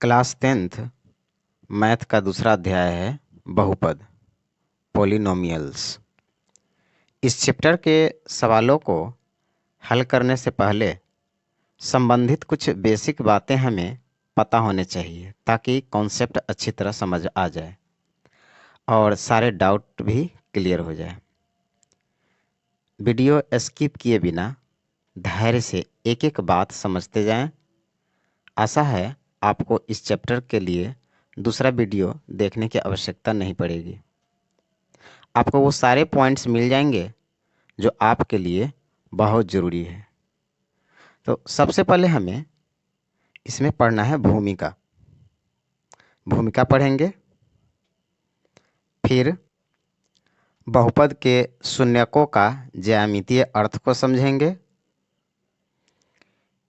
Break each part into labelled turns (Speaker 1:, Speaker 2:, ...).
Speaker 1: Class 10th math का दूसरा अध्याय है बहुपद पॉलिनोमियल्स। इस चैप्टर के सवालों को हल करने से पहले संबंधित कुछ बेसिक बातें हमें पता होने चाहिए ताकि कॉन्सेप्ट अच्छी तरह समझ आ जाए और सारे डाउट भी क्लियर हो जाए। वीडियो स्किप किए बिना धैर्य से एक एक बात समझते जाएं। आशा है आपको इस चैप्टर के लिए दूसरा वीडियो देखने की आवश्यकता नहीं पड़ेगी। आपको वो सारे पॉइंट्स मिल जाएंगे जो आपके लिए बहुत ज़रूरी है। तो सबसे पहले हमें इसमें पढ़ना है भूमिका। भूमिका पढ़ेंगे, फिर बहुपद के शून्यकों का ज्यामितीय अर्थ को समझेंगे,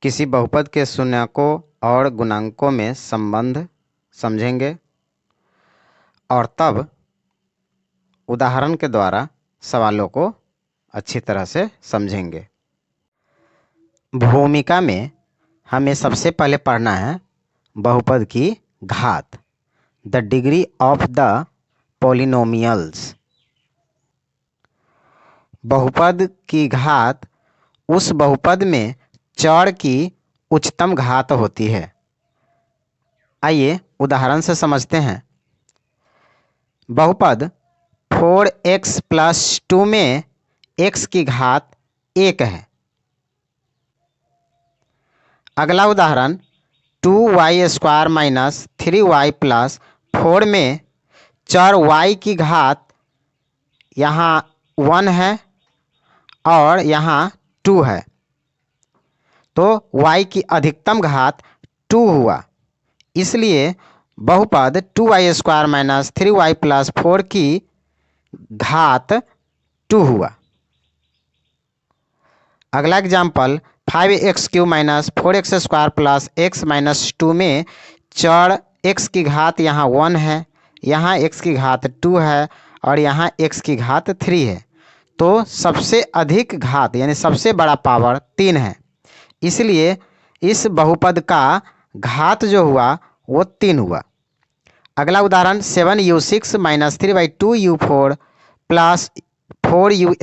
Speaker 1: किसी बहुपद के शून्यकों और गुणांकों में संबंध समझेंगे और तब उदाहरण के द्वारा सवालों को अच्छी तरह से समझेंगे। भूमिका में हमें सबसे पहले पढ़ना है बहुपद की घात, the degree of the polynomials. बहुपद की घात उस बहुपद में चर की उच्चतम घात होती है। आइए उदाहरण से समझते हैं। बहुपद 4x + 2 में x की घात 1 है। अगला उदाहरण 2y² - 3y + 4 में चर y की घात यहाँ 1 है और यहाँ 2 है, तो y की अधिकतम घात 2 हुआ। इसलिए बहुपद 2y² - 3y + 4 की घात 2 हुआ। अगला एग्जाम्पल 5x³ - 4x² + x - 2 में चर x की घात यहाँ 1 है, यहाँ x की घात 2 है और यहाँ x की घात 3 है, तो सबसे अधिक घात यानी सबसे बड़ा पावर 3 है। इसलिए इस बहुपद का घात जो हुआ वो 3 हुआ। अगला उदाहरण 7u6 - 3/2u4 + 4u²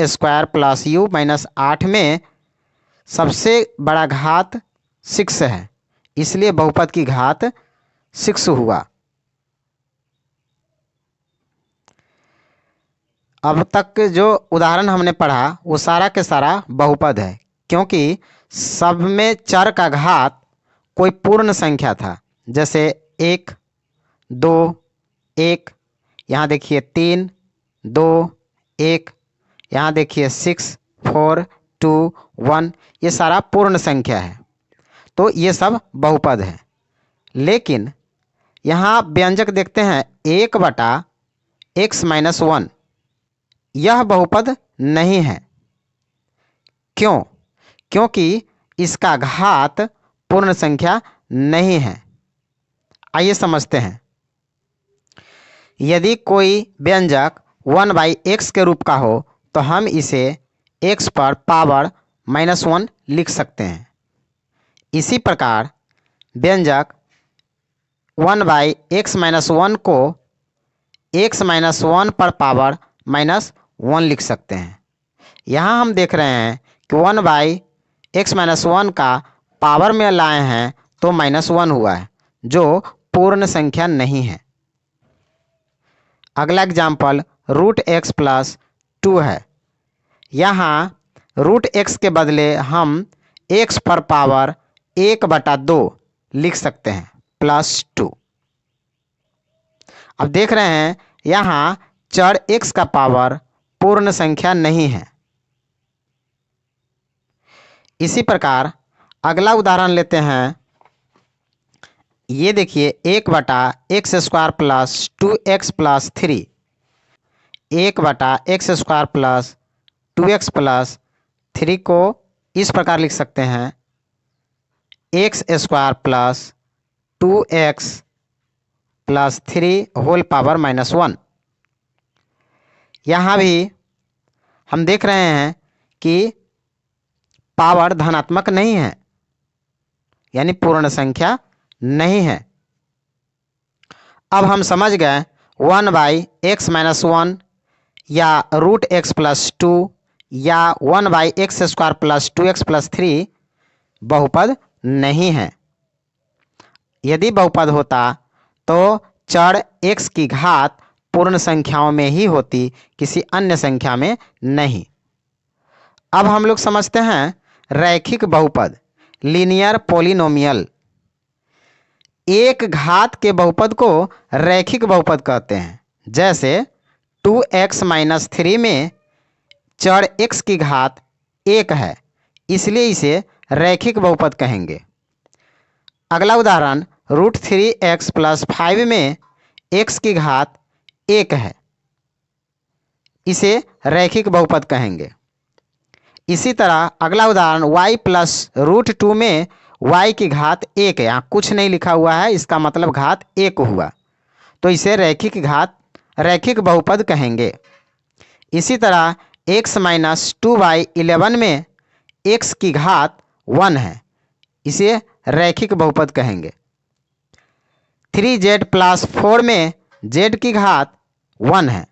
Speaker 1: + u - 8 में सबसे बड़ा घात 6 है, इसलिए बहुपद की घात 6 हुआ। अब तक जो उदाहरण हमने पढ़ा वो सारा के सारा बहुपद है, क्योंकि सब में चर का घात कोई पूर्ण संख्या था। जैसे 1, 2, 1, यहाँ देखिए 3, 2, 1, यहाँ देखिए 6, 4, 2, 1, ये सारा पूर्ण संख्या है, तो ये सब बहुपद है। लेकिन यहाँ व्यंजक देखते हैं 1/x - 1, यह बहुपद नहीं है। क्यों? क्योंकि इसका घात पूर्ण संख्या नहीं है। आइए समझते हैं। यदि कोई व्यंजक 1/x के रूप का हो तो हम इसे x पर पावर -1 लिख सकते हैं। इसी प्रकार व्यंजक 1/x - 1 को x - 1 पर पावर -1 लिख सकते हैं। यहाँ हम देख रहे हैं कि 1/x - 1 का पावर में लाए हैं तो -1 हुआ है, जो पूर्ण संख्या नहीं है। अगला एग्जाम्पल √x + 2 है। यहाँ √x के बदले हम x पर पावर 1/2 लिख सकते हैं +2। अब देख रहे हैं यहाँ चर x का पावर पूर्ण संख्या नहीं है। इसी प्रकार अगला उदाहरण लेते हैं। ये देखिए 1/x² + 2x + 3, 1/x² + 2x + 3 को इस प्रकार लिख सकते हैं x² + 2x + 3 होल पावर -1। यहाँ भी हम देख रहे हैं कि पावर धनात्मक नहीं है, यानी पूर्ण संख्या नहीं है। अब हम समझ गए 1/x-1 या √x+2 या 1/x² + 2x+3 बहुपद नहीं है। यदि बहुपद होता तो चर x की घात पूर्ण संख्याओं में ही होती, किसी अन्य संख्या में नहीं। अब हम लोग समझते हैं रैखिक बहुपद, लीनियर पॉलिनोमियल। एक घात के बहुपद को रैखिक बहुपद कहते हैं। जैसे 2x-3 में चर x की घात 1 है, इसलिए इसे रैखिक बहुपद कहेंगे। अगला उदाहरण √3x + 5 में x की घात 1 है, इसे रैखिक बहुपद कहेंगे। इसी तरह अगला उदाहरण y + √2 में y की घात 1 है, यहाँ कुछ नहीं लिखा हुआ है, इसका मतलब घात 1 हुआ, तो इसे रैखिक बहुपद कहेंगे। इसी तरह x - 2/11 में x की घात 1 है, इसे रैखिक बहुपद कहेंगे। 3z + 4 में z की घात 1 है,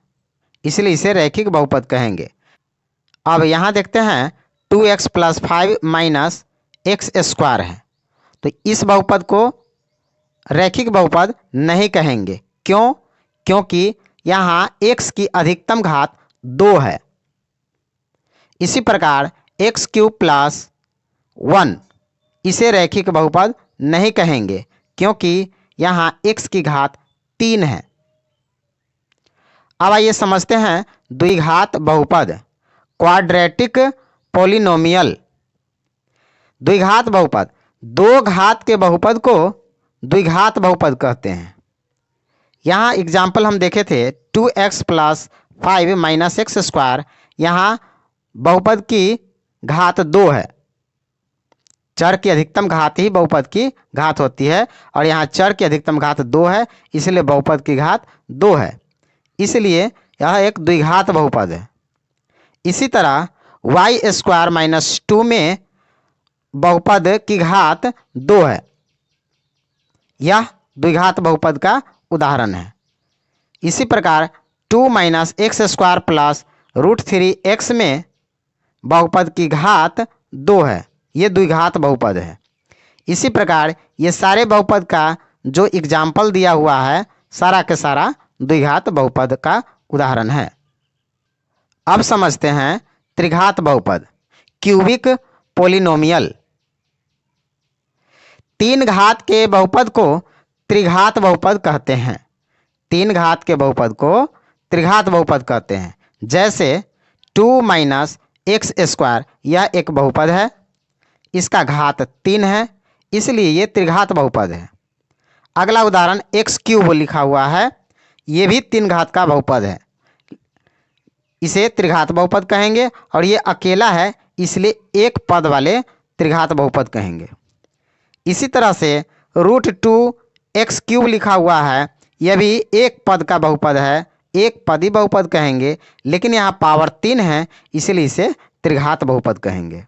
Speaker 1: इसलिए इसे रैखिक बहुपद कहेंगे। अब यहाँ देखते हैं 2x + 5 - x² है, तो इस बहुपद को रैखिक बहुपद नहीं कहेंगे। क्यों? क्योंकि यहाँ x की अधिकतम घात 2 है। इसी प्रकार x³ + 1 इसे रैखिक बहुपद नहीं कहेंगे, क्योंकि यहाँ x की घात 3 है। अब आइए समझते हैं द्विघात बहुपद, क्वाड्रेटिक पॉलिनोमियल। द्विघात बहुपद, दो घात के बहुपद को द्विघात बहुपद कहते हैं। यहाँ एग्जाम्पल हम देखे थे 2x + 5 - x², यहाँ बहुपद की घात 2 है। चर की अधिकतम घात ही बहुपद की घात होती है, और यहाँ चर की अधिकतम घात 2 है, इसलिए बहुपद की घात 2 है, इसलिए यह एक द्विघात बहुपद है। इसी तरह y² - 2 में बहुपद की घात 2 है, यह द्विघात बहुपद का उदाहरण है। इसी प्रकार 2 - x² + √3x में बहुपद की घात 2 है, ये द्विघात बहुपद है। इसी प्रकार ये सारे बहुपद का जो एग्जाम्पल दिया हुआ है, सारा के सारा द्विघात बहुपद का उदाहरण है। अब समझते हैं त्रिघात बहुपद, क्यूबिक पॉलिनोमियल। 3 घात के बहुपद को त्रिघात बहुपद कहते हैं। 3 घात के बहुपद को त्रिघात बहुपद कहते हैं। जैसे 2 - x², यह एक बहुपद है, इसका घात 3 है, इसलिए ये त्रिघात बहुपद है। अगला उदाहरण x³ लिखा हुआ है, ये भी 3 घात का बहुपद है, इसे त्रिघात बहुपद कहेंगे, और ये अकेला है, इसलिए एक पद वाले त्रिघात बहुपद कहेंगे। इसी तरह से √2x³ लिखा हुआ है, यह भी एक पद का बहुपद है, एक पदी बहुपद कहेंगे, लेकिन यहाँ पावर 3 है, इसलिए इसे त्रिघात बहुपद कहेंगे।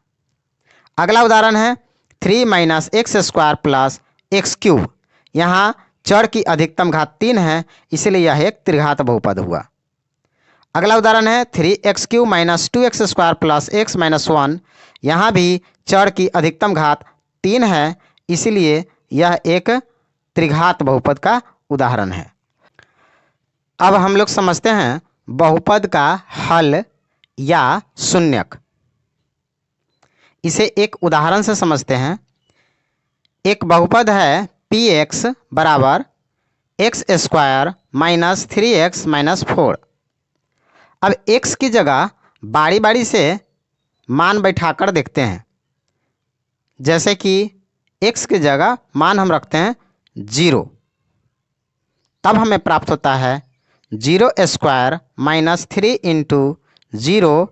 Speaker 1: अगला उदाहरण है 3 - x² + x³, यहाँ चर की अधिकतम घात 3 है, इसलिए यह एक त्रिघात बहुपद हुआ। अगला उदाहरण है 3x³ - 2x² + x - 1, यहाँ भी चर की अधिकतम घात 3 है, इसलिए यह एक त्रिघात बहुपद का उदाहरण है। अब हम लोग समझते हैं बहुपद का हल या शून्यक। इसे एक उदाहरण से समझते हैं। एक बहुपद है px = x² - 3x - 4। अब x की जगह बारी बारी से मान बैठाकर देखते हैं। जैसे कि x की जगह मान हम रखते हैं 0, तब हमें प्राप्त होता है 0² - 3 × 0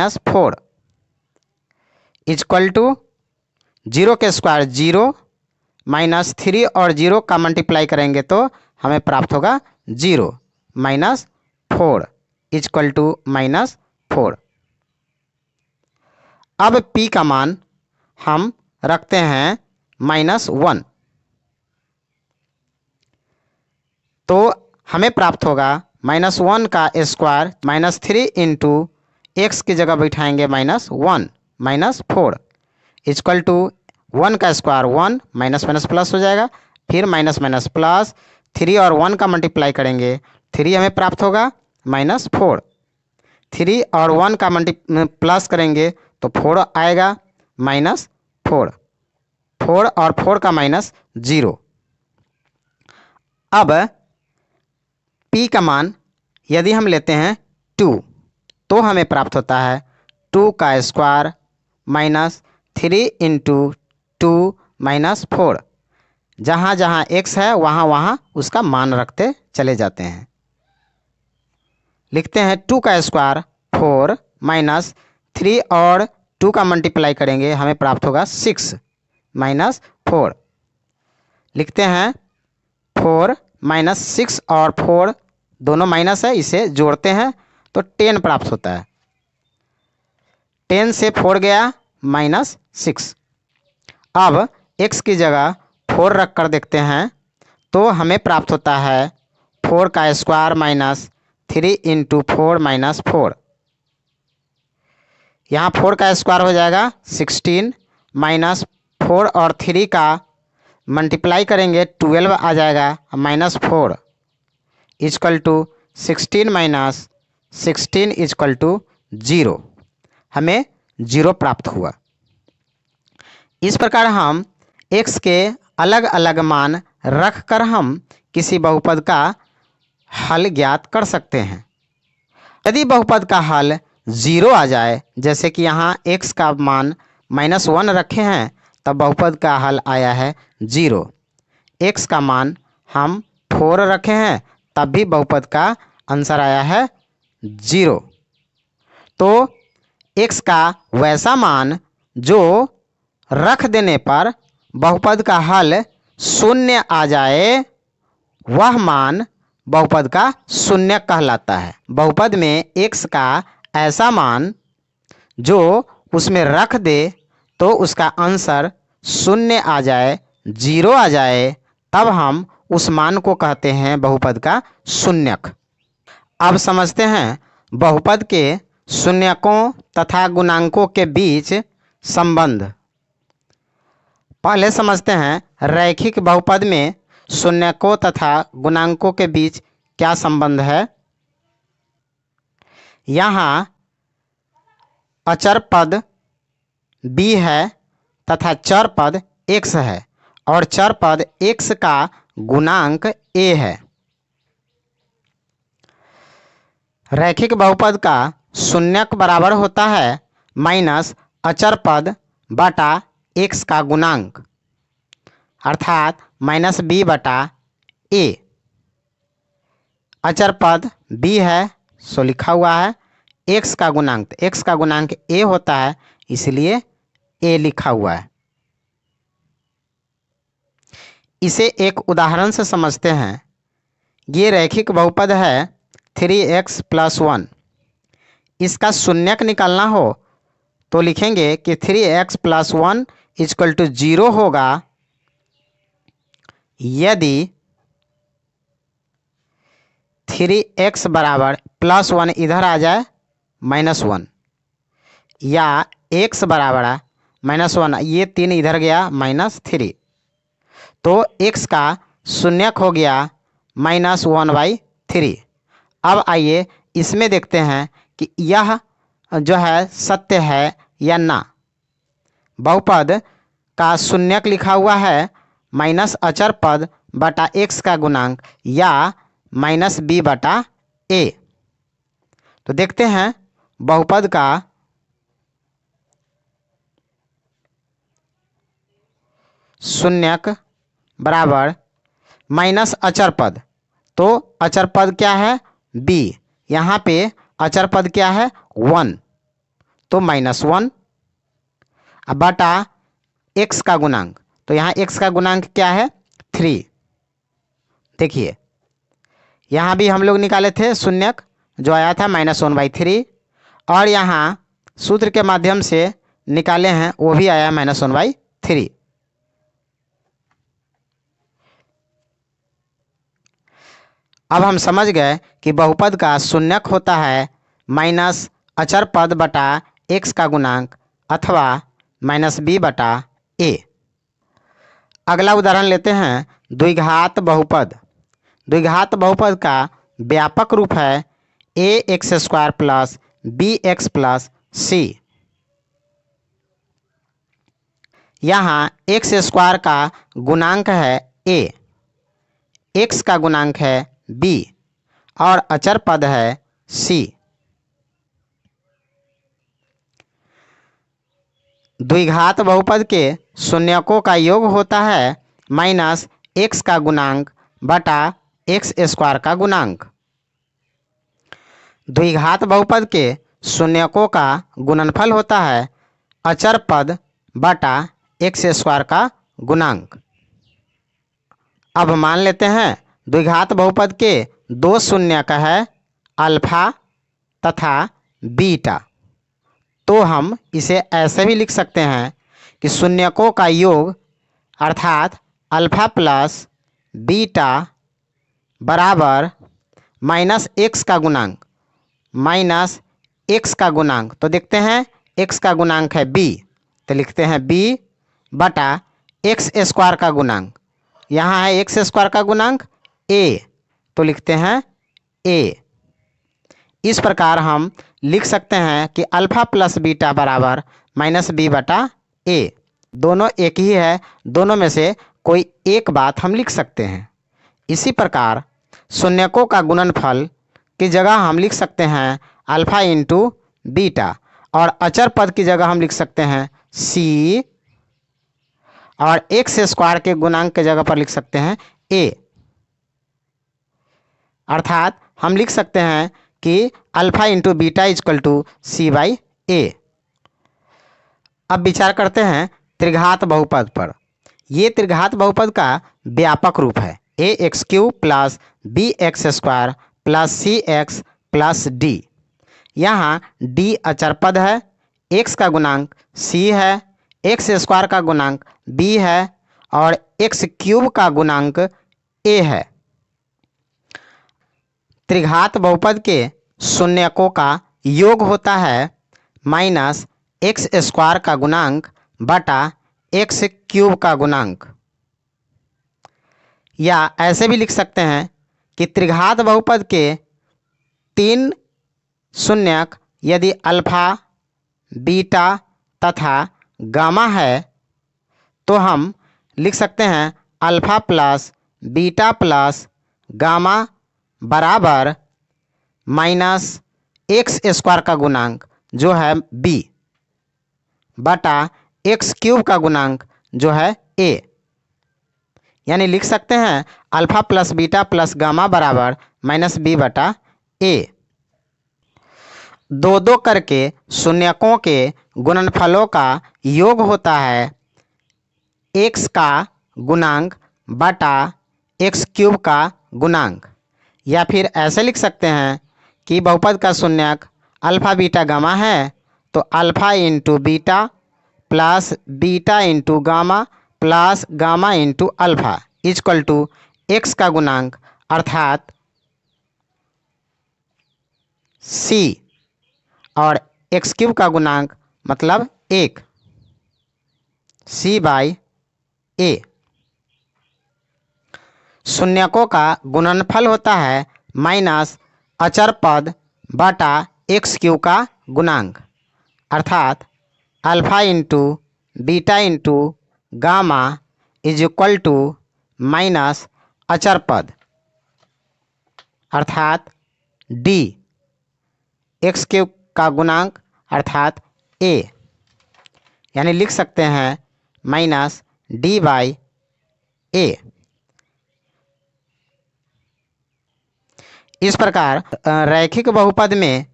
Speaker 1: - 4 = 0 के स्क्वायर 0 -3 और 0 का मल्टीप्लाई करेंगे तो हमें प्राप्त होगा 0 - 4 = -4। अब p का मान हम रखते हैं -1। तो हमें प्राप्त होगा -1 का स्क्वायर -3 इंटू एक्स की जगह बैठाएंगे -1 -4 इक्वल टू 1 का स्क्वायर 1 माइनस माइनस प्लस हो जाएगा, फिर माइनस माइनस प्लस 3 और 1 का मल्टीप्लाई करेंगे 3 हमें प्राप्त होगा -4 3 और 1 का प्लस करेंगे तो 4 आएगा -4 4 और 4 का -0। अब p का मान यदि हम लेते हैं 2 तो हमें प्राप्त होता है 2 का स्क्वायर -3 इंटू 2 -4। जहाँ जहाँ x है वहाँ वहाँ उसका मान रखते चले जाते हैं। लिखते हैं 2 का स्क्वायर 4 -3 और 2 का मल्टीप्लाई करेंगे हमें प्राप्त होगा 6 -4। लिखते हैं 4 -6 और 4 दोनों माइनस है, इसे जोड़ते हैं तो 10 प्राप्त होता है। 10 से 4 गया -6। अब x की जगह 4 रख कर देखते हैं तो हमें प्राप्त होता है 4 का स्क्वायर -3 इंटू 4 -4। यहाँ 4 का स्क्वायर हो जाएगा 16 -4 और 3 का मल्टीप्लाई करेंगे 12 आ जाएगा -4 इक्वल टू 16 -16 इक्वल टू 0। हमें 0 प्राप्त हुआ। इस प्रकार हम x के अलग अलग मान रख कर हम किसी बहुपद का हल ज्ञात कर सकते हैं। यदि बहुपद का हल 0 आ जाए, जैसे कि यहाँ x का मान -1 रखे हैं तब बहुपद का हल आया है 0। x का मान हम 4 रखे हैं तब भी बहुपद का आंसर आया है 0। तो x का वैसा मान जो रख देने पर बहुपद का हल 0 आ जाए वह मान बहुपद का शून्य कहलाता है। बहुपद में x का ऐसा मान जो उसमें रख दे तो उसका आंसर 0 आ जाए 0 आ जाए तब हम उस मान को कहते हैं बहुपद का शून्यक। अब समझते हैं बहुपद के शून्यकों तथा गुणांकों के बीच संबंध। पहले समझते हैं रैखिक बहुपद में शून्यकों तथा गुणांकों के बीच क्या संबंध है। यहाँ अचर पद b है तथा चर पद x है और चर पद x का गुणांक a है। रैखिक बहुपद का शून्यक बराबर होता है माइनस अचर पद बटा x का गुणांक अर्थात -b बटा a। अचर पद b है सो लिखा हुआ है, x का गुणांक a होता है इसलिए a लिखा हुआ है। इसे एक उदाहरण से समझते हैं। ये रैखिक बहुपद है 3x + 1। इसका शून्यक निकालना हो तो लिखेंगे कि 3x + 1 = 0 होगा यदि 3x बराबर +1 इधर आ जाए -1 या x बराबर -1 ये 3 इधर गया -3 तो x का शून्यक हो गया -1/3। अब आइए इसमें देखते हैं कि यह जो है सत्य है या ना। बहुपद का शून्यक लिखा हुआ है माइनस अचर पद बटा x का गुणांक या -b बटा a। तो देखते हैं बहुपद का शून्यक बराबर माइनस अचर पद। तो अचर पद क्या है b, यहाँ पे अचर पद क्या है 1 तो -1 बटा x का गुणांक। तो यहाँ x का गुणांक क्या है 3। देखिए यहाँ भी हम लोग निकाले थे शून्यक जो आया था -1/3 और यहाँ सूत्र के माध्यम से निकाले हैं वो भी आया -1/3। अब हम समझ गए कि बहुपद का शून्यक होता है माइनस अचर पद बटा एक्स का गुणांक अथवा माइनस बी बटा ए। अगला उदाहरण लेते हैं द्विघात बहुपद। द्विघात बहुपद का व्यापक रूप है A X square plus B X plus C. यहाँ एक्स स्क्वायर का गुणांक है ए, एक्स का गुणांक है बी और अचर पद है सी। द्विघात बहुपद के शून्यकों का योग होता है माइनस एक्स का गुणांक बटा एक्स स्क्वायर का गुणांक। द्विघात बहुपद के शून्यकों का गुणनफल होता है अचर पद बटा एक्स स्क्वायर का गुणांक। अब मान लेते हैं द्विघात बहुपद के दो शून्यक है अल्फा तथा बीटा, तो हम इसे ऐसे भी लिख सकते हैं कि शून्यकों का योग अर्थात अल्फा प्लस बीटा बराबर माइनस एक्स का गुणांक माइनस एक्स का गुणांक। तो देखते हैं एक्स का गुणांक है बी, तो लिखते हैं बी बटा एक्स स्क्वायर का गुणांक। यहाँ है एक्स स्क्वायर का गुणांक ए, तो लिखते हैं ए। इस प्रकार हम लिख सकते हैं कि अल्फा प्लस बीटा बराबर माइनस बी बटा ए। दोनों एक ही है, दोनों में से कोई एक बात हम लिख सकते हैं। इसी प्रकार शून्यकों का गुणनफल की जगह हम लिख सकते हैं अल्फा इंटू बीटा और अचर पद की जगह हम लिख सकते हैं सी और एक्स स्क्वायर के गुणांक की जगह पर लिख सकते हैं ए। अर्थात हम लिख सकते हैं कि alpha into beta is equal to C by A. अब विचार करते हैं त्रिघात बहुपद पर। ये त्रिघात बहुपद का व्यापक रूप है A X cube plus B X square plus C X plus D. यहाँ डी अचर पद है, एक्स का गुणांक सी है, एक्स स्क्वायर का गुणांक बी है और एक्स क्यूब का गुणांक ए है। त्रिघात बहुपद के शून्यकों का योग होता है माइनस एक्स स्क्वायर का गुणांक बटा एक्स क्यूब का गुणांक। या ऐसे भी लिख सकते हैं कि त्रिघात बहुपद के तीन शून्यक यदि अल्फा बीटा तथा गामा है तो हम लिख सकते हैं alpha plus beta plus gamma बराबर माइनस एक्स स्क्वायर का गुणांक जो है बी बटा एक्स क्यूब का गुणांक जो है ए। यानी लिख सकते हैं alpha plus beta plus gamma बराबर माइनस बी बटा ए। दो दो करके शून्यकों के गुणनफलों का योग होता है एक्स का गुणांक बटा एक्स क्यूब का गुणांक। या फिर ऐसे लिख सकते हैं कि बहुपद का शून्यक अल्फा बीटा गामा है तो alpha into beta plus beta into gamma plus gamma into alpha is equal to x का गुणांक अर्थात सी और एक्स क्यूब का गुणांक मतलब एक सी बाई ए। शून्यकों का गुणनफल होता है माइनस अचर पद बटा एक्स क्यूब का गुणांक अर्थात alpha into beta into gamma is equal to minus अचर पद अर्थात डी एक्स क्यूब का गुणांक अर्थात ए। यानी लिख सकते हैं माइनस डी बाई ए। इस प्रकार रैखिक बहुपद में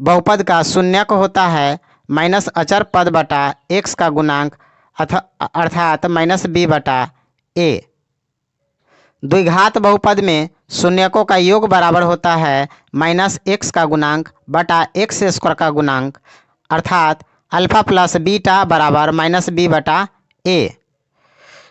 Speaker 1: बहुपद का शून्यक होता है माइनस अचर पद बटा एक्स का गुणांक अर्थात माइनस बी बटा ए। द्विघात बहुपद में शून्यकों का योग बराबर होता है माइनस एक्स का गुणांक बटा एक्स स्क्वायर का गुणांक अर्थात अल्फा प्लस बीटा बराबर माइनस बी बटा ए।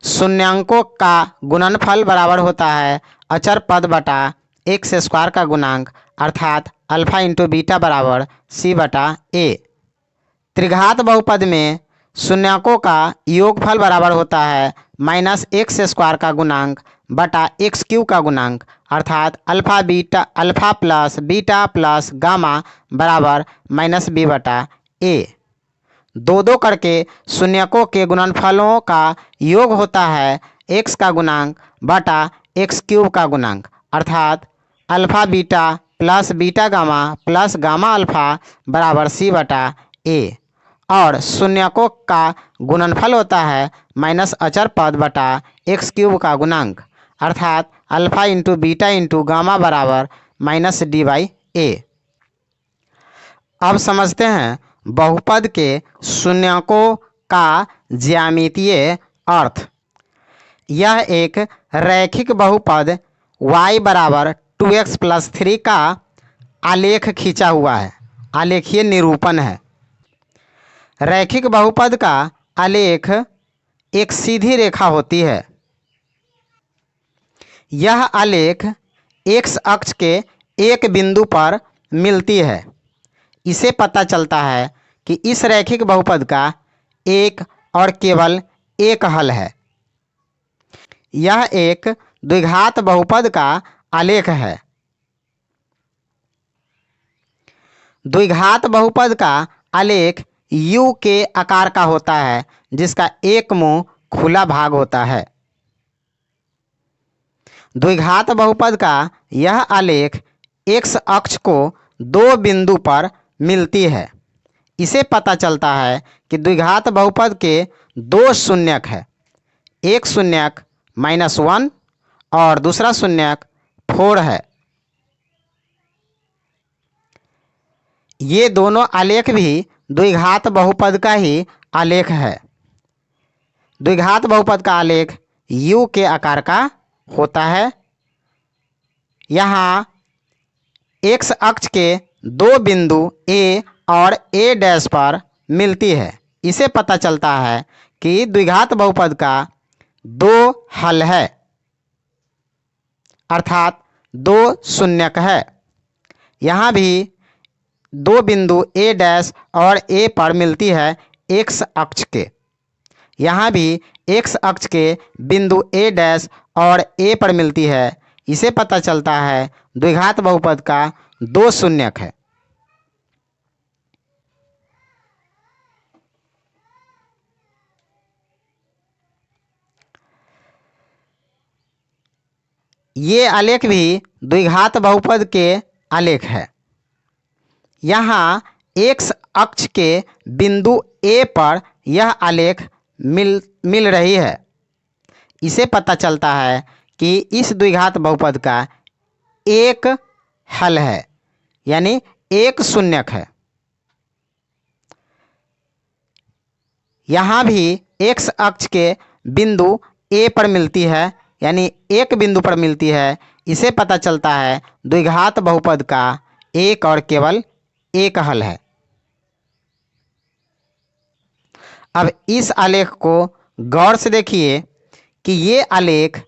Speaker 1: शून्यांकों का गुणनफल बराबर होता है अचर पद बटा एक्स स्क्वायर का गुणांक अर्थात अल्फा इंटू बीटा बराबर सी बटा ए। त्रिघात बहुपद में शून्यकों का योगफल बराबर होता है माइनस एक्स स्क्वायर का गुणांक बटा एक्स क्यूब का गुणांक अर्थात alpha plus beta plus gamma बराबर माइनस बी बटा ए। दो दो करके शून्यकों के गुणनफलों का योग होता है एक्स का गुणांक बटा एक्स क्यूब का गुणांक अर्थात alpha beta plus beta gamma plus gamma alpha बराबर सी बटा ए। और शून्यकों का गुणनफल होता है माइनस अचर पद बटा एक्स क्यूब का गुणांक अर्थात alpha into beta into gamma बराबर माइनस डी बाई ए। अब समझते हैं बहुपद के शून्यकों का ज्यामितीय अर्थ। यह एक रैखिक बहुपद y बराबर 2x प्लस 3 का आलेख खींचा हुआ है, आलेखीय निरूपण है। रैखिक बहुपद का आलेख एक सीधी रेखा होती है। यह आलेख x अक्ष के एक बिंदु पर मिलती है। इसे पता चलता है कि इस रैखिक बहुपद का एक और केवल एक हल है। यह एक द्विघात बहुपद का आलेख है। द्विघात बहुपद का आलेख U के आकार का होता है जिसका एक मुंह खुला भाग होता है। द्विघात बहुपद का यह आलेख x अक्ष को दो बिंदु पर मिलती है। इसे पता चलता है कि द्विघात बहुपद के दो शून्यक है, एक शून्यक -1 और दूसरा शून्यक 4 है। ये दोनों आलेख भी द्विघात बहुपद का ही आलेख है। द्विघात बहुपद का आलेख U के आकार का होता है। यहाँ x अक्ष के दो बिंदु A और A डैश पर मिलती है। इसे पता चलता है कि द्विघात बहुपद का दो हल है अर्थात दो शून्यक है। यहाँ भी दो बिंदु A डैश और A पर मिलती है x अक्ष के। यहाँ भी x अक्ष के बिंदु A डैश और A पर मिलती है। इसे पता चलता है द्विघात बहुपद का दो शून्यक है। ये आलेख भी द्विघात बहुपद के आलेख है। यहाँ x अक्ष के बिंदु A पर यह आलेख मिल रही है। इसे पता चलता है कि इस द्विघात बहुपद का एक हल है यानी एक शून्यक है। यहाँ भी x अक्ष के बिंदु A पर मिलती है यानी एक बिंदु पर मिलती है। इसे पता चलता है द्विघात बहुपद का एक और केवल एक हल है। अब इस आलेख को गौर से देखिए कि ये आलेख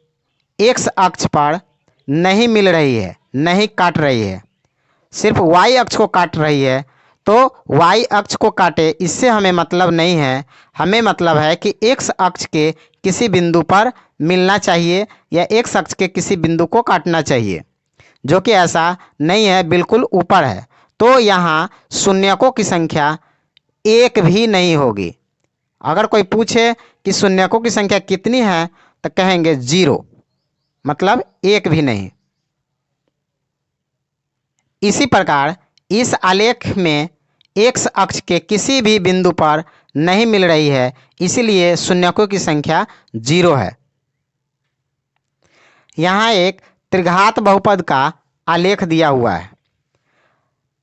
Speaker 1: x अक्ष पर नहीं मिल रही है, नहीं काट रही है, सिर्फ y अक्ष को काट रही है। तो y अक्ष को काटे इससे हमें मतलब नहीं है। हमें मतलब है कि x अक्ष के किसी बिंदु पर मिलना चाहिए या x अक्ष के किसी बिंदु को काटना चाहिए, जो कि ऐसा नहीं है, बिल्कुल ऊपर है। तो यहाँ शून्यकों की संख्या एक भी नहीं होगी। अगर कोई पूछे कि शून्यकों की संख्या कितनी है तो कहेंगे 0, मतलब एक भी नहीं। इसी प्रकार इस आलेख में x अक्ष के किसी भी बिंदु पर नहीं मिल रही है, इसलिए शून्यकों की संख्या 0 है। यहाँ एक त्रिघात बहुपद का आलेख दिया हुआ है।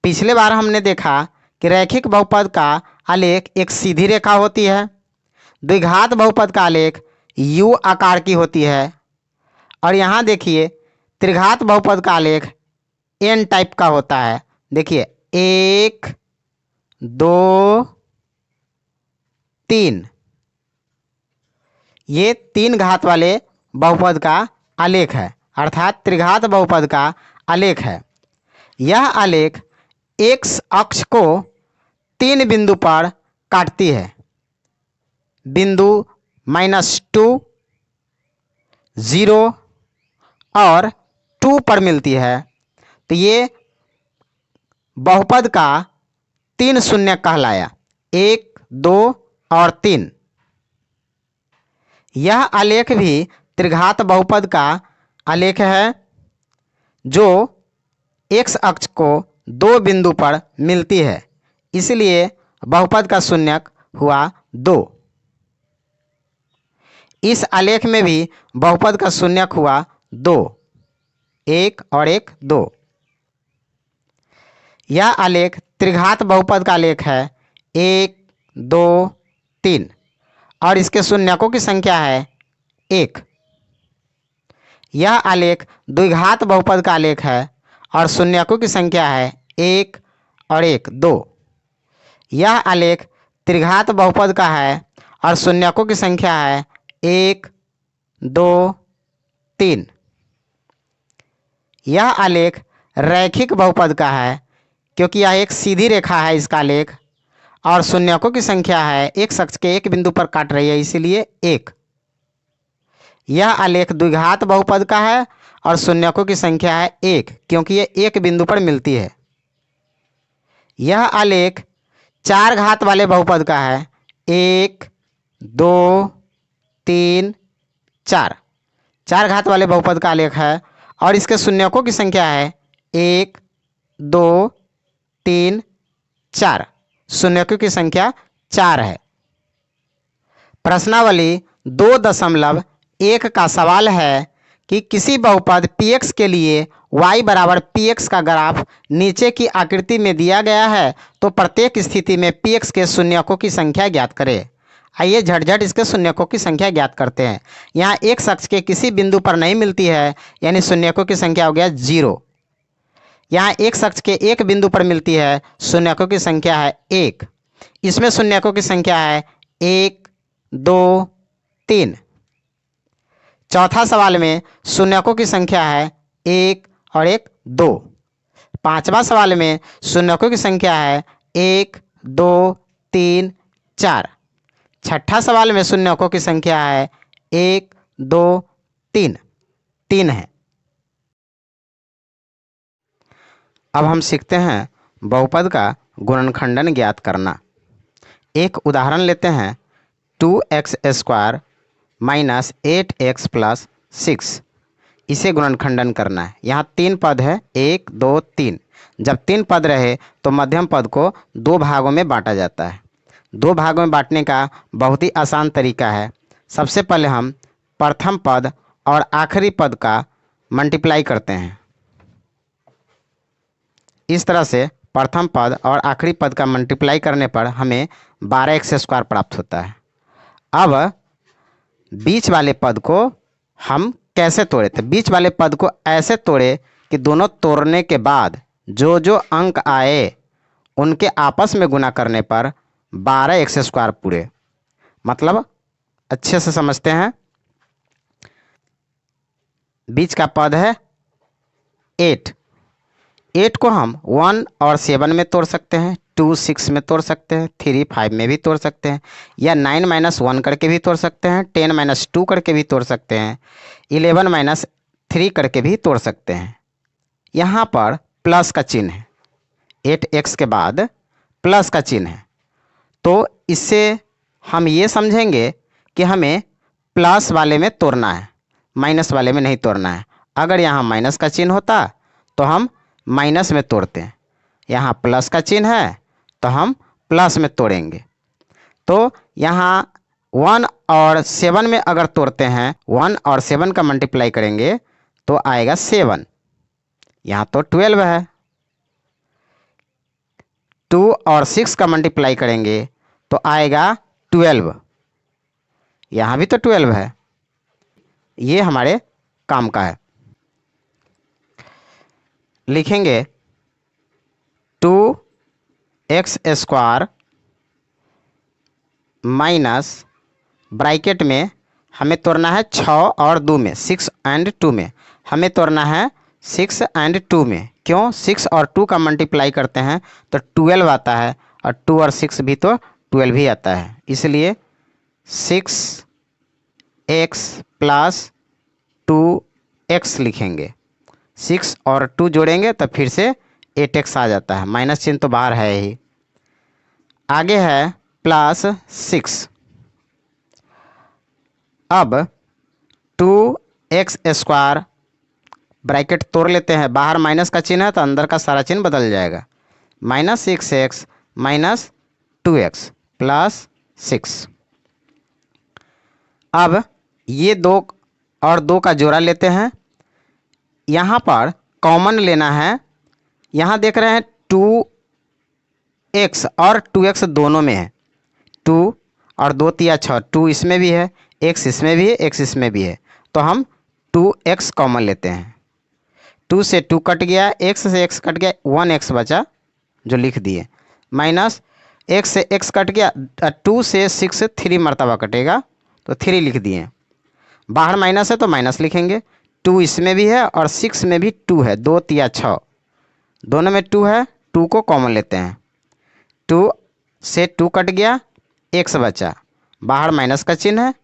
Speaker 1: पिछले बार हमने देखा कि रैखिक बहुपद का आलेख एक सीधी रेखा होती है। द्विघात बहुपद का आलेख U आकार की होती है। और यहाँ देखिए त्रिघात बहुपद का आलेख N टाइप का होता है। देखिए 1 2 3, ये 3 घात वाले बहुपद का आलेख है। अर्थात त्रिघात बहुपद का आलेख है। यह आलेख एक्स अक्ष को 3 बिंदु पर काटती है। बिंदु -2, 0 और 2 पर मिलती है। तो ये बहुपद का 3 शून्य कहलाया, 1, 2 और 3। यह आलेख भी त्रिघात बहुपद का आलेख है जो एक्स अक्ष को 2 बिंदु पर मिलती है, इसलिए बहुपद का शून्यक हुआ 2। इस आलेख में भी बहुपद का शून्यक हुआ 2, 1 और 1, 2। यह आलेख त्रिघात बहुपद का आलेख है 1, 2, 3 और इसके शून्यकों की संख्या है 1। यह आलेख द्विघात बहुपद का आलेख है और शून्यकों की संख्या है 1 और 1, 2। यह आलेख त्रिघात बहुपद का है और शून्यकों की संख्या है 1, 2, 3। यह आलेख रैखिक बहुपद का है क्योंकि यह एक सीधी रेखा है इसका आलेख, और शून्यकों की संख्या है एक अक्ष के एक बिंदु पर काट रही है, इसलिए 1। यह आलेख द्विघात बहुपद का है और शून्यकों की संख्या है 1 क्योंकि ये एक बिंदु पर मिलती है। यह आलेख 4 घात वाले बहुपद का है 1, 2, 3, 4। 4 घात वाले बहुपद का आलेख है और इसके शून्यकों की संख्या है 1, 2, 3, 4। शून्यकों की संख्या 4 है। प्रश्नावली 2.1 का सवाल है कि किसी बहुपद px के लिए y बराबर px का ग्राफ नीचे की आकृति में दिया गया है, तो प्रत्येक स्थिति में px के शून्यकों की संख्या ज्ञात करें। आइए झटझट इसके शून्यकों की संख्या ज्ञात करते हैं। यहाँ एक अक्ष के किसी बिंदु पर नहीं मिलती है, यानी शून्यकों की संख्या हो गया 0। यहाँ एक अक्ष के एक बिंदु पर मिलती है, शून्यकों की संख्या है 1। इसमें शून्यकों की संख्या है 1, 2, 3। चौथा सवाल में शून्यकों की संख्या है 1 और 1, 2। पांचवा सवाल में शून्यकों की संख्या है 1, 2, 3, 4। छठा सवाल में शून्यकों की संख्या है 1, 2, 3, 3 है। अब हम सीखते हैं बहुपद का गुणनखंडन ज्ञात करना। एक उदाहरण लेते हैं, 2x² माइनस 8x प्लस 6। इसे गुणनखंडन करना है। यहाँ 3 पद है, 1, 2, 3। जब 3 पद रहे तो मध्यम पद को 2 भागों में बांटा जाता है। 2 भागों में बांटने का बहुत ही आसान तरीका है। सबसे पहले हम प्रथम पद और आखिरी पद का मल्टीप्लाई करते हैं। इस तरह से प्रथम पद और आखिरी पद का मल्टीप्लाई करने पर हमें 12x² प्राप्त होता है। अब बीच वाले पद को हम कैसे तोड़े? तो बीच वाले पद को ऐसे तोड़े कि दोनों तोड़ने के बाद जो जो अंक आए उनके आपस में गुना करने पर 12x² पूरे। मतलब अच्छे से समझते हैं। बीच का पद है 8। 8 को हम 1 और 7 में तोड़ सकते हैं, 2 6 में तोड़ सकते हैं, 3 5 में भी तोड़ सकते हैं, या 9 -1 करके भी तोड़ सकते हैं, 10 -2 करके भी तोड़ सकते हैं, 11 -3 करके भी तोड़ सकते हैं। यहाँ पर प्लस का चिन्ह है, 8x के बाद प्लस का चिन्ह है, तो इससे हम ये समझेंगे कि हमें प्लस वाले में तोड़ना है, माइनस वाले में नहीं तोड़ना है। अगर यहाँ माइनस का चिन्ह होता तो हम माइनस में तोड़ते हैं, यहाँ प्लस का चिन्ह है तो हम प्लस में तोड़ेंगे। तो यहाँ 1 और 7 में अगर तोड़ते हैं, 1 और 7 का मल्टीप्लाई करेंगे तो आएगा 7। यहाँ तो 12 है। 2 और 6 का मल्टीप्लाई करेंगे तो आएगा 12। यहाँ भी तो 12 है। ये हमारे काम का है। लिखेंगे 2x² माइनस ब्रैकेट में हमें तोड़ना है 6 और 2 में, 6 और 2 में हमें तोड़ना है 6 एंड 2 में। क्यों? 6 और 2 का मल्टीप्लाई करते हैं तो 12 आता है, और 2 और 6 भी तो 12 ही आता है, इसलिए 6x प्लस 2x लिखेंगे। 6 और 2 जोड़ेंगे तो फिर से 8x आ जाता है, माइनस चिन्ह तो बाहर है ही। आगे है प्लस 6। अब 2x स्क्वायर, ब्रैकेट तोड़ लेते हैं, बाहर माइनस का चिन्ह है तो अंदर का सारा चिन्ह बदल जाएगा। Minus 6x minus 2x plus 6। अब ये 2 और 2 का जोड़ा लेते हैं, यहाँ पर कॉमन लेना है। यहाँ देख रहे हैं 2x और 2x दोनों में है, 2 और 2 तिया 6, 2 इसमें भी है, x इसमें भी है, x इसमें भी है, तो हम 2x कॉमन लेते हैं। 2 से 2 कट गया, x से x कट गया, 1x बचा जो लिख दिए, माइनस x से x कट गया, 2 से 6 3 मरतबा कटेगा तो 3 लिख दिए। बाहर माइनस है तो माइनस लिखेंगे, 2 इसमें भी है और 6 में भी 2 है, 2 तिया 6, दोनों में 2 है, 2 को कॉमन लेते हैं। 2 से 2 कट गया, x बचा, बाहर माइनस का चिन्ह है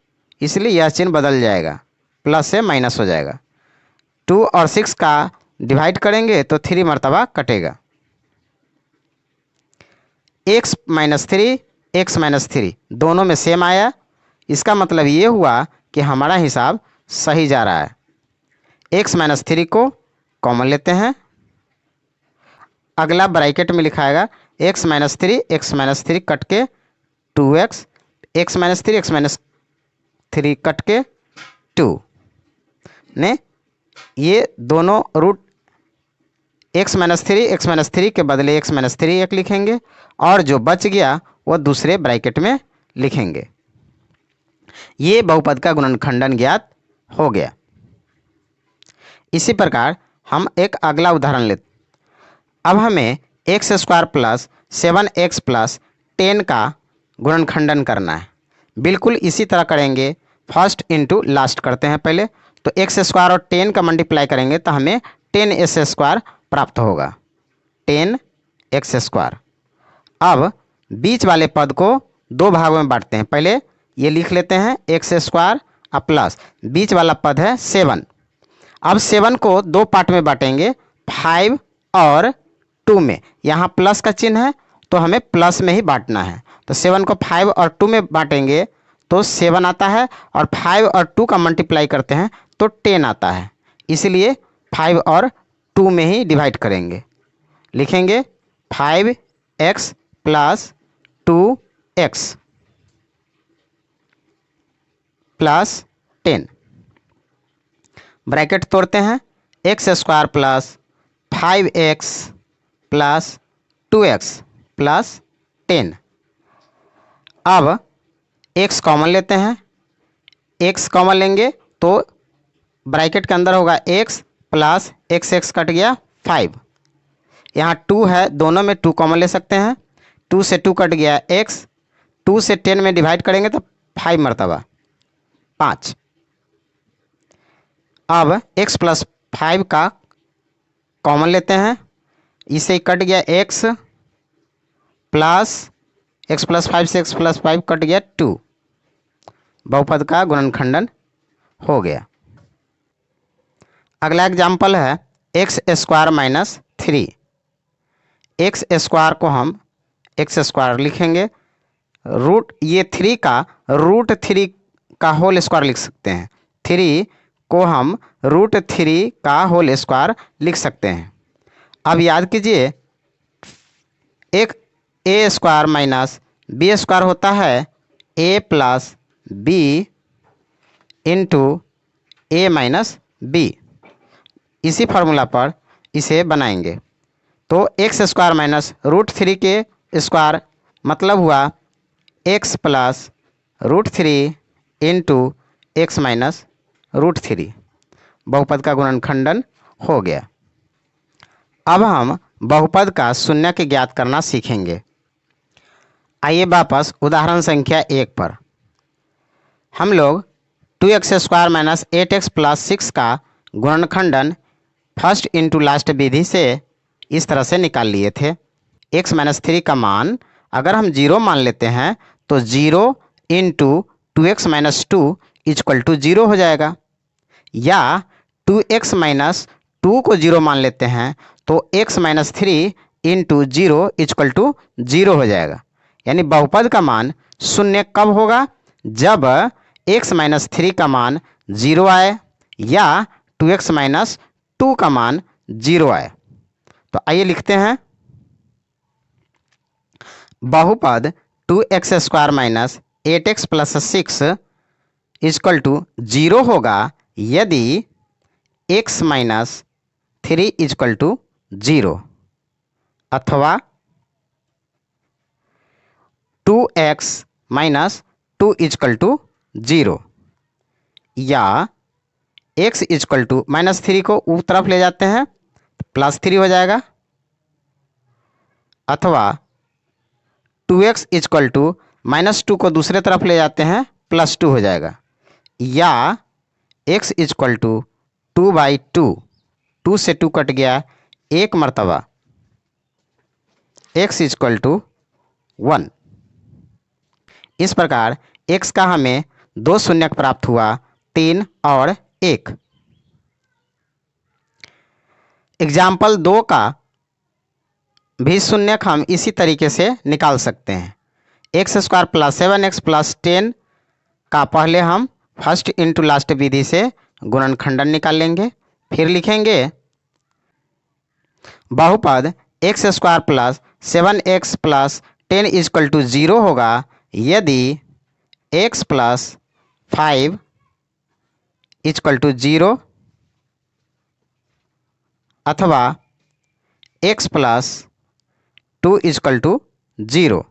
Speaker 1: इसलिए यह चिन्ह बदल जाएगा, प्लस से माइनस हो जाएगा। 2 और 6 का डिवाइड करेंगे तो 3 मरतबा कटेगा। x माइनस 3 x माइनस 3 दोनों में सेम आया, इसका मतलब ये हुआ कि हमारा हिसाब सही जा रहा है। x माइनस 3 को कॉमन लेते हैं, अगला ब्रैकेट में लिखाएगा x माइनस 3 कट के 2x, x माइनस 3 कट के 2 ने, ये दोनों रूट x माइनस 3 के बदले x माइनस 3 एक लिखेंगे, और जो बच गया वो दूसरे ब्रैकेट में लिखेंगे। ये बहुपद का गुणनखंडन ज्ञात हो गया। इसी प्रकार हम एक अगला उदाहरण लेते। अब हमें x square plus 7x plus 10 का गुणनखंडन करना है। बिल्कुल इसी तरह करेंगे, फर्स्ट इंटू लास्ट करते हैं पहले, तो x स्क्वायर और 10 का मल्टीप्लाई करेंगे तो हमें 10s स्क्वायर प्राप्त होगा, 10x स्क्वायर। अब बीच वाले पद को 2 भागों में बांटते हैं, पहले ये लिख लेते हैं x स्क्वायर और प्लस बीच वाला पद है 7। अब 7 को 2 पार्ट में बांटेंगे, 5 और 2 में। यहाँ प्लस का चिन्ह है तो हमें प्लस में ही बांटना है, तो 7 को 5 और 2 में बांटेंगे तो 7 आता है, और 5 और 2 का मल्टीप्लाई करते हैं तो 10 आता है, इसलिए 5 और 2 में ही डिवाइड करेंगे। लिखेंगे 5x plus 2x plus 10, bracket तोड़ते हैं, x square plus 5x plus 2x plus 10। अब x कॉमन लेते हैं, x कॉमन लेंगे तो ब्रैकेट के अंदर होगा x प्लस x कट गया 5, यहाँ 2 है, दोनों में 2 कॉमन ले सकते हैं, 2 से 2 कट गया x, 2 से 10 में डिवाइड करेंगे तो 5 मरतबा 5। अब x प्लस 5 का कॉमन लेते हैं, इसे कट गया x प्लस 5 से x प्लस 5 कट गया 2, बहुपद का गुणनखंडन हो गया। अगला एग्जाम्पल है x square minus 3। x square को हम x स्क्वायर लिखेंगे, रूट ये 3 का रूट 3 का होल स्क्वायर लिख सकते हैं, 3 को हम रूट 3 का होल स्क्वायर लिख सकते हैं। अब याद कीजिए, एक a square minus b square होता है a plus b into a minus b। इसी फार्मूला पर इसे बनाएंगे तो x स्क्वायर माइनस रूट 3 के स्क्वायर मतलब हुआ x plus root 3 into x minus root 3, बहुपद का गुणनखंडन हो गया। अब हम बहुपद का शून्य के ज्ञात करना सीखेंगे। आइए वापस उदाहरण संख्या 1 पर। हम लोग 2x square minus 8x plus 6 का गुणनखंडन फर्स्ट इंटू लास्ट विधि से इस तरह से निकाल लिए थे। x माइनस 3 का मान अगर हम 0 मान लेते हैं तो 0 into 2x minus 2 equal to 0 हो जाएगा, या 2x माइनस 2 को 0 मान लेते हैं तो x minus 3 into 0 equal to 0 हो जाएगा। यानी बहुपद का मान शून्य कब होगा? जब x माइनस 3 का मान 0 आए या 2x माइनस 2 का मान 0 आए। तो आइए लिखते हैं, बहुपद 2x square minus 8x plus 6 equal to 0 होगा यदि x माइनस 3 इक्वल टू 0, अथवा 2x माइनस 2 इक्वल टू 0, या x इक्वल टू माइनस 3 को ऊपर तरफ ले जाते हैं प्लस 3 हो जाएगा, अथवा 2x इक्वल टू माइनस 2 को दूसरे तरफ ले जाते हैं प्लस 2 हो जाएगा, या x इक्वल टू 2/2, 2 से 2 कट गया एक मरतबा, x इक्वल टू 1। इस प्रकार x का हमें 2 शून्यक प्राप्त हुआ, 3 और 1। एग्जाम्पल 2 का भी शून्यक हम इसी तरीके से निकाल सकते हैं। X square plus 7x plus 10 का पहले हम फर्स्ट इंटू लास्ट विधि से गुणनखंडन निकाल लेंगे, फिर लिखेंगे बहुपद x square plus 7x plus 10 equal to 0 होगा यदि x प्लस 5 इक्वल टू 0, अथवा x प्लस 2 इक्वल टू 0,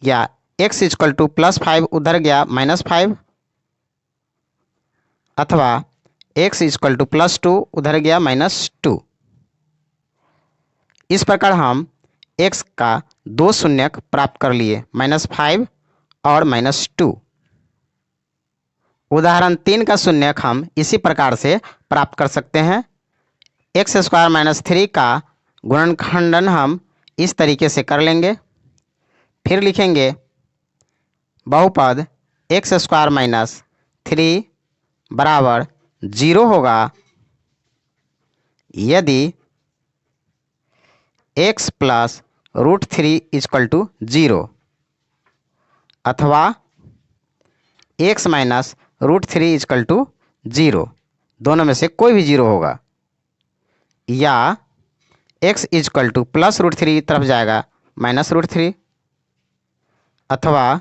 Speaker 1: या x इक्वल टू प्लस 5 उधर गया माइनस 5, अथवा x इक्वल टू प्लस 2 उधर गया माइनस 2। इस प्रकार हम x का 2 शून्यक प्राप्त कर लिए, -5 और -2। उदाहरण 3 का शून्यक हम इसी प्रकार से प्राप्त कर सकते हैं। एक्स स्क्वायर माइनस 3 का गुणनखंडन हम इस तरीके से कर लेंगे, फिर लिखेंगे बहुपद एक्स स्क्वायर माइनस 3 बराबर 0 होगा यदि x प्लस √3 इक्वल टू 0, अथवा x माइनस √3 इक्वल टू 0, दोनों में से कोई भी 0 होगा, या x इक्वल टू प्लस √3 तरफ जाएगा माइनस √3, अथवा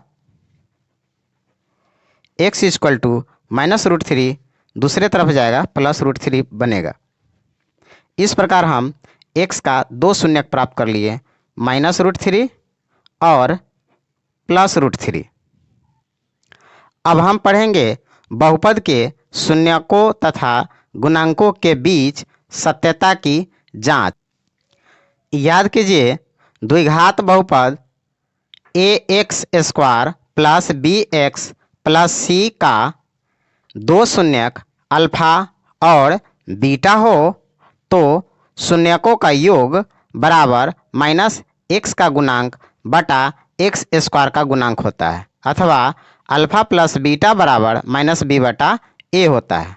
Speaker 1: x इक्वल टू माइनस √3 दूसरे तरफ जाएगा प्लस √3 बनेगा। इस प्रकार हम x का 2 शून्यक प्राप्त कर लिए, -√3 और प्लस √3। अब हम पढ़ेंगे बहुपद के शून्यकों तथा गुणांकों के बीच सत्यता की जांच। याद कीजिए, द्विघात बहुपद ax square plus bx plus c का 2 शून्यक अल्फा और बीटा हो तो शून्यकों का योग बराबर -x का गुणांक बटा x स्क्वायर का गुणांक होता है, अथवा अल्फा प्लस बीटा बराबर -b बटा a होता है।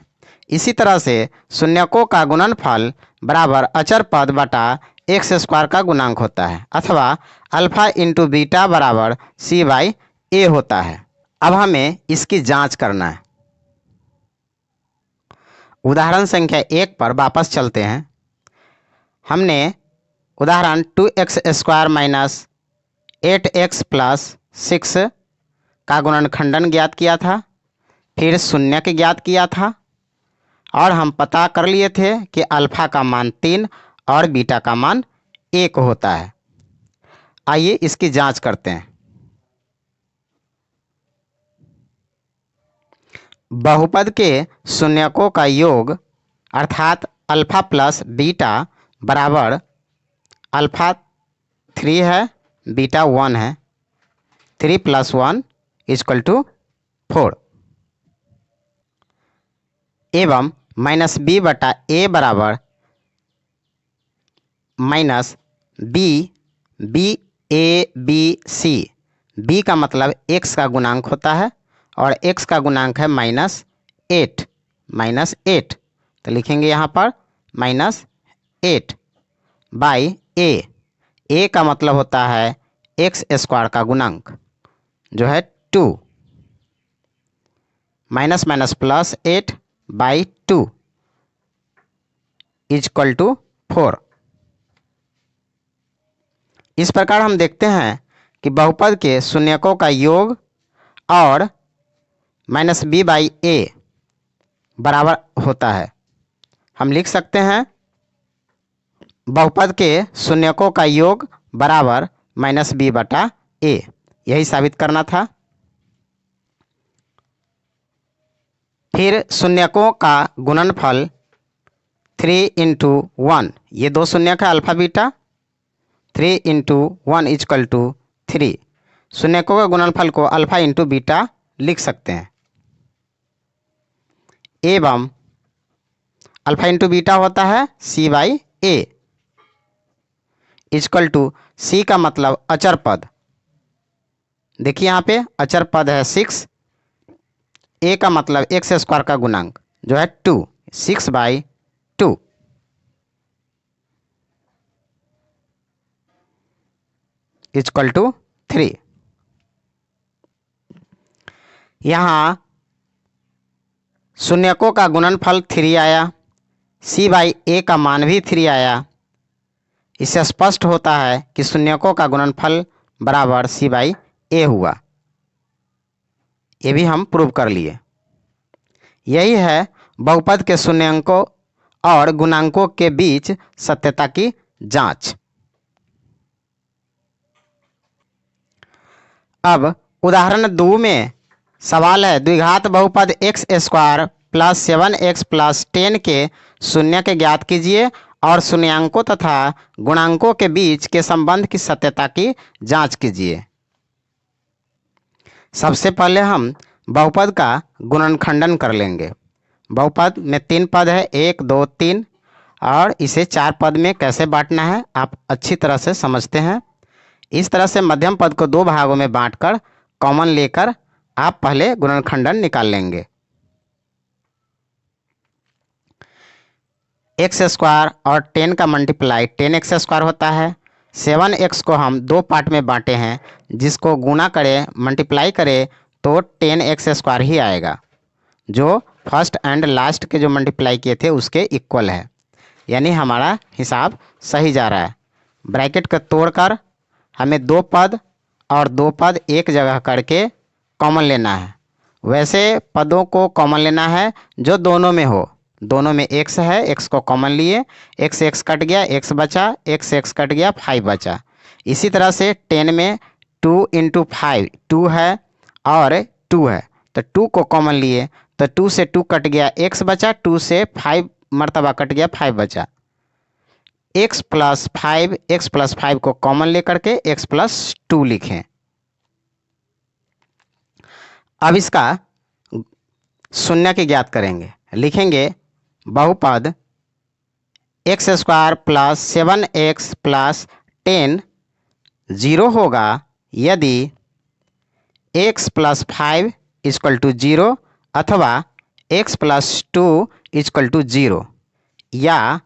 Speaker 1: इसी तरह से शून्यकों का गुणनफल बराबर अचर पद बटा x स्क्वायर का गुणांक होता है, अथवा अल्फा इंटू बीटा बराबर c/a होता है। अब हमें इसकी जांच करना है। उदाहरण संख्या 1 पर वापस चलते हैं। हमने उदाहरण 2x square minus 8x plus 6 का गुणनखंडन ज्ञात किया था, फिर शून्यक ज्ञात किया था, और हम पता कर लिए थे कि अल्फा का मान 3 और बीटा का मान 1 होता है। आइए इसकी जांच करते हैं। बहुपद के शून्यकों का योग अर्थात अल्फा प्लस बीटा बराबर अल्फा 3 है, बीटा 1 है, 3 + 1 = 4, एवं माइनस बी बटा ए बराबर minus b b a b c. B का मतलब x का गुणांक होता है और x का गुणांक है -8 -8। तो लिखेंगे यहाँ पर -8 बाई ए का मतलब होता है एक्स स्क्वायर का गुणांक जो है 2 minus minus plus 8 by 2 is equal to 4। इस प्रकार हम देखते हैं कि बहुपद के शून्यकों का योग और माइनस बी बाई ए बराबर होता है। हम लिख सकते हैं बहुपद के शून्यकों का योग बराबर माइनस बी बटा ए। यही साबित करना था। फिर शून्यकों का गुणनफल 3 इंटू 1, ये दो शून्यक है alpha beta, 3 into 1 is equal to 3। शून्यकों का गुणनफल को अल्फा इंटू बीटा लिख सकते हैं एवं अल्फा इंटू बीटा होता है सी बाई ए इजक्वल टू सी का मतलब अचर पद। देखिए यहाँ पे अचर पद है 6, ए का मतलब एक्स स्क्वायर का गुणांक जो है 2, 6 बाई 2 इजक्वल टू 3। यहाँ शून्यकों का गुणनफल 3 आया, सी बाई ए का मान भी 3 आया। इससे स्पष्ट होता है कि शून्यकों का गुणनफल बराबर सी बाई ए हुआ। ये भी हम प्रूव कर लिए। यही है बहुपद के शून्यकों और गुणांकों के बीच सत्यता की जांच। अब उदाहरण 2 में सवाल है द्विघात बहुपद x square plus 7x plus 10 के शून्य के ज्ञात कीजिए और शून्यांकों तथा गुणांकों के बीच के संबंध की सत्यता की जांच कीजिए। सबसे पहले हम बहुपद का गुणनखंडन कर लेंगे। बहुपद में 3 पद है, 1 2 3, और इसे 4 पद में कैसे बांटना है आप अच्छी तरह से समझते हैं। इस तरह से मध्यम पद को 2 भागों में बांटकर कॉमन लेकर आप पहले गुणनखंडन निकाल लेंगे। एक्स स्क्वायर और 10 का मल्टीप्लाई 10x स्क्वायर होता है। 7x को हम 2 पार्ट में बांटे हैं, जिसको गुणा करें मल्टीप्लाई करें तो 10x स्क्वायर ही आएगा, जो फर्स्ट एंड लास्ट के जो मल्टीप्लाई किए थे उसके इक्वल है। यानी हमारा हिसाब सही जा रहा है। ब्रैकेट को तोड़कर हमें 2 पद और 2 पद एक जगह करके कॉमन लेना है। वैसे पदों को कॉमन लेना है जो दोनों में हो। दोनों में x है, x को कॉमन लिए, x कट गया, x बचा, x कट गया, 5 बचा। इसी तरह से 10 में 2 इंटू 5 2 है और 2 है, तो 2 को कॉमन लिए तो 2 से 2 कट गया, x बचा, 2 से 5 मरतबा कट गया, 5 बचा। x प्लस 5 को कॉमन लेकर के x प्लस 2 लिखें। अब इसका शून्य की ज्ञात करेंगे। लिखेंगे बहुपद x square plus 7x plus 10 0 होगा यदि x प्लस 5 इक्वल टू 0 अथवा x प्लस 2 इक्वल टू 0, या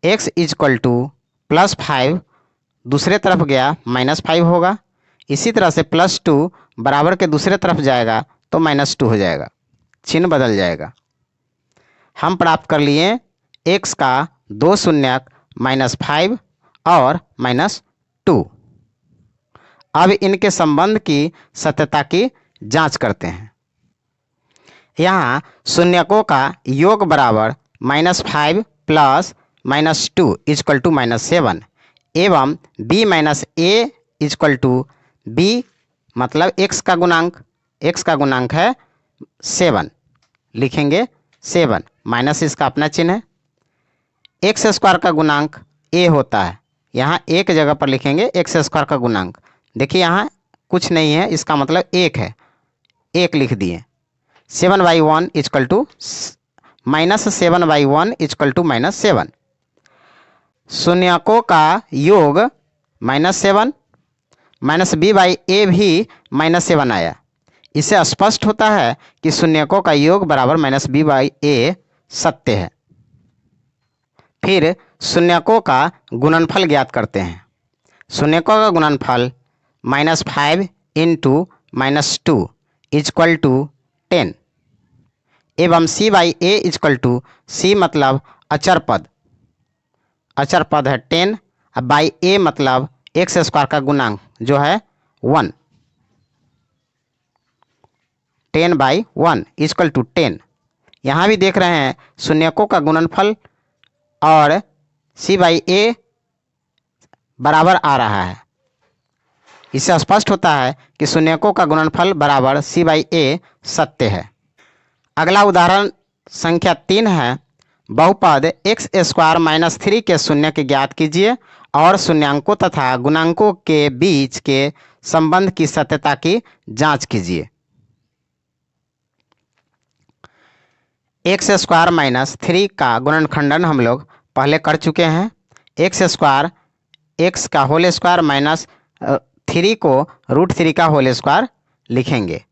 Speaker 1: x इक्वल टू प्लस 5 दूसरे तरफ गया -5 होगा। इसी तरह से +2 बराबर के दूसरे तरफ जाएगा तो -2 हो जाएगा, चिन्ह बदल जाएगा। हम प्राप्त कर लिए x का 2 शून्यक -5 और -2। अब इनके संबंध की सत्यता की जांच करते हैं। यहाँ शून्यकों का योग बराबर -5 प्लस -2 इक्वल टू -7 एवं b minus a equal to b मतलब x का गुणांक है 7। लिखेंगे 7 माइनस इसका अपना चिन्ह है। एक्स स्क्वायर का गुणांक a होता है, यहाँ एक जगह पर लिखेंगे एक्स स्क्वायर का गुणांक। देखिए यहाँ कुछ नहीं है, इसका मतलब 1 है, 1 लिख दिए। 7/1 इक्वल टू -7/1 इक्वल टू -7। शून्यकों का योग -7, -b/a भी -7 आया। इससे स्पष्ट होता है कि शून्यकों का योग बराबर -b/a सत्य है। फिर शून्यकों का गुणनफल ज्ञात करते हैं। शून्यकों का गुणनफल -5 × -2 इक्वल टू 10 एवं c/a इक्वल टू c मतलब अचर पद है 10, बाई a मतलब x² का गुणांक जो है 1, 10/1 इक्वल टू 10। यहाँ भी देख रहे हैं शून्यकों का गुणनफल और c/a बराबर आ रहा है। इससे स्पष्ट होता है कि शून्यकों का गुणनफल बराबर c/a सत्य है। अगला उदाहरण संख्या 3 है। बहुपद x² - 3 के शून्य के ज्ञात कीजिए और शून्यांकों तथा गुणांकों के बीच के संबंध की सत्यता की जांच कीजिए। x² - 3 का गुणनखंडन हम लोग पहले कर चुके हैं। x² x का होल स्क्वायर माइनस 3 को √3 का होल स्क्वायर लिखेंगे।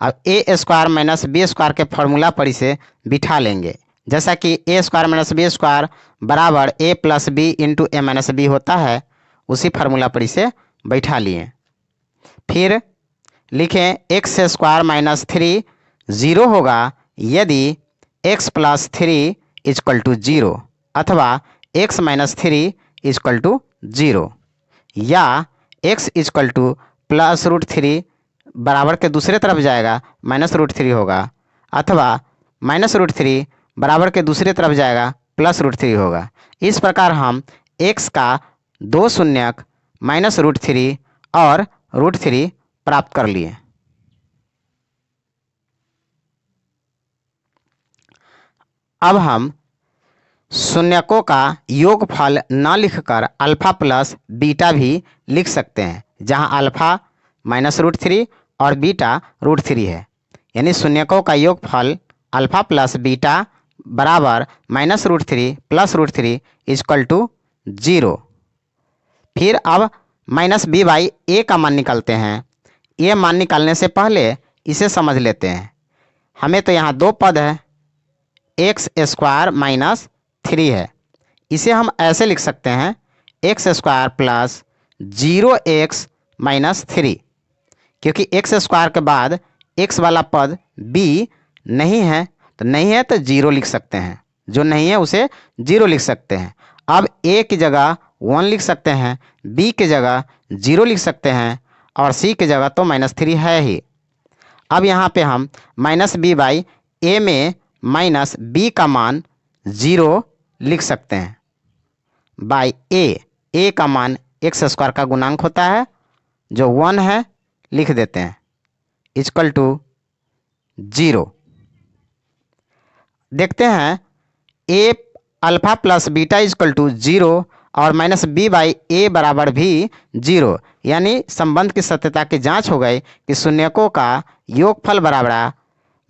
Speaker 1: अब a² - b² के फॉर्मूला पर इसे बिठा लेंगे, जैसा कि a² - b² बराबर a + b × a - b होता है। उसी फार्मूला पर इसे बैठा लिए। फिर लिखें x² - 3 0 होगा यदि x + 3 = 0 अथवा x - 3 = 0, या x = +√3 बराबर के दूसरे तरफ जाएगा -√3 होगा, अथवा -√3 बराबर के दूसरे तरफ जाएगा +√3 होगा। इस प्रकार हम x का 2 शून्यक -√3 और √3 प्राप्त कर लिए। अब हम शून्यकों का योगफल न लिखकर अल्फा प्लस बीटा भी लिख सकते हैं, जहां अल्फा -√3 और बीटा √3 है। यानी शून्यकों का योगफल अल्फा प्लस बीटा बराबर -√3 + √3 = 0। फिर अब -b/a का मान निकालते हैं। ये मान निकालने से पहले इसे समझ लेते हैं। हमें तो यहाँ दो पद है, x² - 3 है। इसे हम ऐसे लिख सकते हैं x² + 0x - 3, क्योंकि x² के बाद x वाला पद b नहीं है, तो नहीं है तो 0 लिख सकते हैं। जो नहीं है उसे 0 लिख सकते हैं। अब a की जगह 1 लिख सकते हैं, b की जगह 0 लिख सकते हैं और c की जगह तो -3 है ही। अब यहाँ पे हम -b/a में -b का मान 0 लिख सकते हैं बाई a का मान x² का गुणांक होता है जो 1 है, लिख देते हैं = 0। देखते हैं a अल्फा प्लस बीटा = 0 और -b/a बराबर भी 0, यानी संबंध की सत्यता की जांच हो गई कि शून्यकों का योगफल बराबर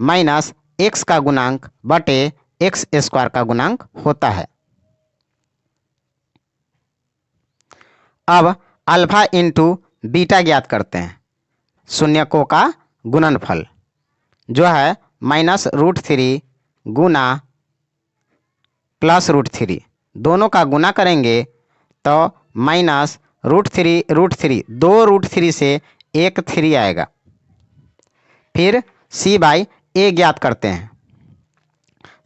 Speaker 1: -x का गुणांक बटे x² का गुणांक होता है। अब अल्फा × बीटा ज्ञात करते हैं। शून्यकों का गुणनफल जो है -√3 गुना +√3, दोनों का गुना करेंगे तो -√3 दो √3 से एक 3 आएगा। फिर c/a ज्ञात करते हैं।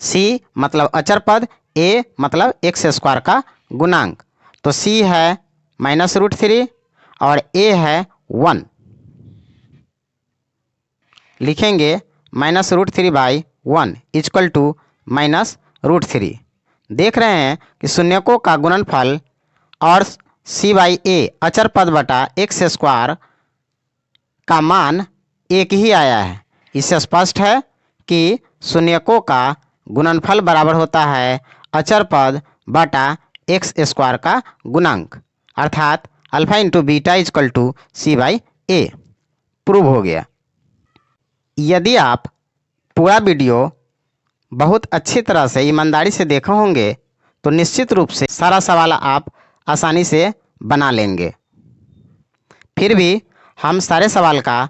Speaker 1: c मतलब अचर पद, a मतलब x² का गुणांक। तो c है -√3 और a है 1। लिखेंगे -√3/1 = -√3। देख रहे हैं कि शून्यकों का गुणनफल और c/a अचर पद बटा x² का मान एक ही आया है। इससे स्पष्ट है कि शून्यकों का गुणनफल बराबर होता है अचर पद बटा x² का गुणांक, अर्थात अल्फा × बीटा = c/a। प्रूव हो गया। यदि आप पूरा वीडियो बहुत अच्छी तरह से ईमानदारी से देखे होंगे तो निश्चित रूप से सारा सवाल आप आसानी से बना लेंगे। फिर भी हम सारे सवाल का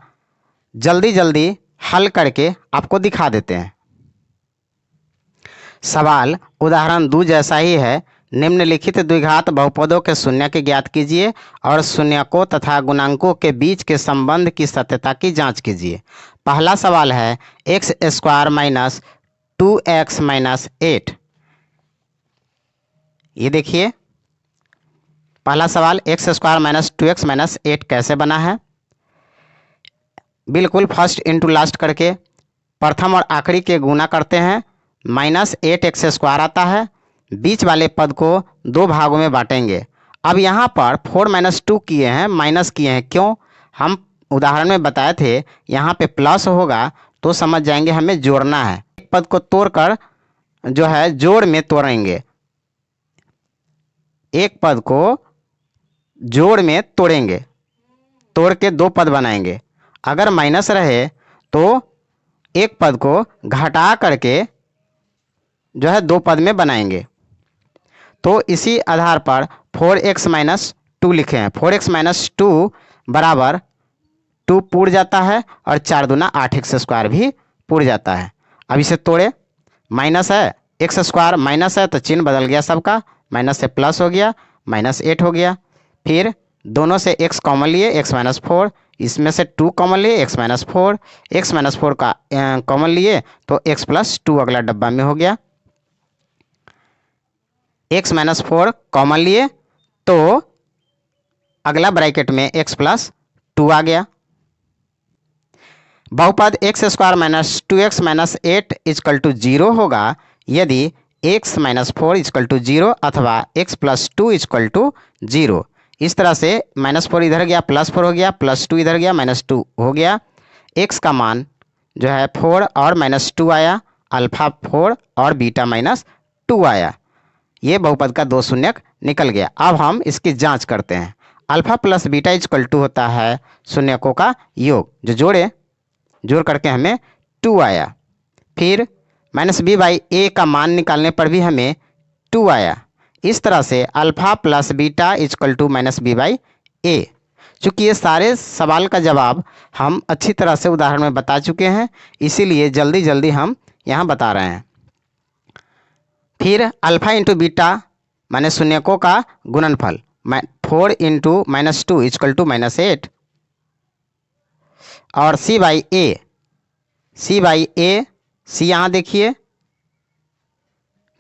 Speaker 1: जल्दी जल्दी हल करके आपको दिखा देते हैं। सवाल उदाहरण 2 जैसा ही है। निम्नलिखित द्विघात बहुपदों के शून्य के ज्ञात कीजिए और शून्यकों तथा गुणांकों के बीच के संबंध की सत्यता की जांच कीजिए। पहला सवाल है x square minus 2x minus 8। ये देखिए पहला सवाल x square minus 2x minus 8 कैसे बना है। बिल्कुल फर्स्ट इंटू लास्ट करके प्रथम और आखिरी के गुना करते हैं, माइनस 8x स्क्वायर आता है। बीच वाले पद को दो भागों में बांटेंगे। अब यहाँ पर 4 माइनस 2 किए हैं, माइनस किए हैं, क्यों? हम उदाहरण में बताए थे यहाँ पे प्लस होगा तो समझ जाएंगे हमें जोड़ना है। एक पद को तोड़कर जो है जोड़ में तोड़ेंगे, एक पद को जोड़ में तोड़ेंगे, तोड़ के दो पद बनाएंगे। अगर माइनस रहे तो एक पद को घटा करके जो है दो पद में बनाएंगे। तो इसी आधार पर 4x माइनस 2 लिखे हैं। 4x माइनस 2 बराबर 2 पूर जाता है और 4 दूना 8x स्क्वायर भी पूर जाता है। अब इसे तोड़े, माइनस है एक्स स्क्वायर माइनस है तो चिन्ह बदल गया सबका, माइनस से प्लस हो गया, माइनस 8 हो गया। फिर दोनों से x कॉमन लिए, x माइनस 4, इसमें से 2 कॉमन लिए, x माइनस 4, x माइनस 4 का कॉमन लिए तो x प्लस 2 अगला डब्बा में हो गया। x माइनस 4 कॉमन लिए तो अगला ब्रैकेट में x प्लस 2 आ गया। बहुपद x square minus 2x minus 8 is equal to 0 होगा यदि x माइनस 4 इजकल टू 0 अथवा x प्लस 2 इजकल टू 0। इस तरह से माइनस 4 इधर गया, प्लस 4 हो गया, प्लस 2 इधर गया, माइनस 2 हो गया। x का मान जो है 4 और माइनस 2 आया, अल्फा 4 और बीटा माइनस 2 आया। ये बहुपद का दो शून्यक निकल गया। अब हम इसकी जांच करते हैं। Alpha plus beta is equal to होता है शून्यकों का योग, जो जोड़ करके हमें 2 आया। फिर माइनस बी बाई ए का मान निकालने पर भी हमें 2 आया। इस तरह से alpha plus beta is equal to minus B by A. चूँकि ये सारे सवाल का जवाब हम अच्छी तरह से उदाहरण में बता चुके हैं, इसीलिए जल्दी जल्दी हम यहाँ बता रहे हैं। फिर अल्फा इंटू बीटा माने शून्यकों का गुणनफल 4 into minus 2 is equal to minus 8 और सी बाई ए, सी यहाँ देखिए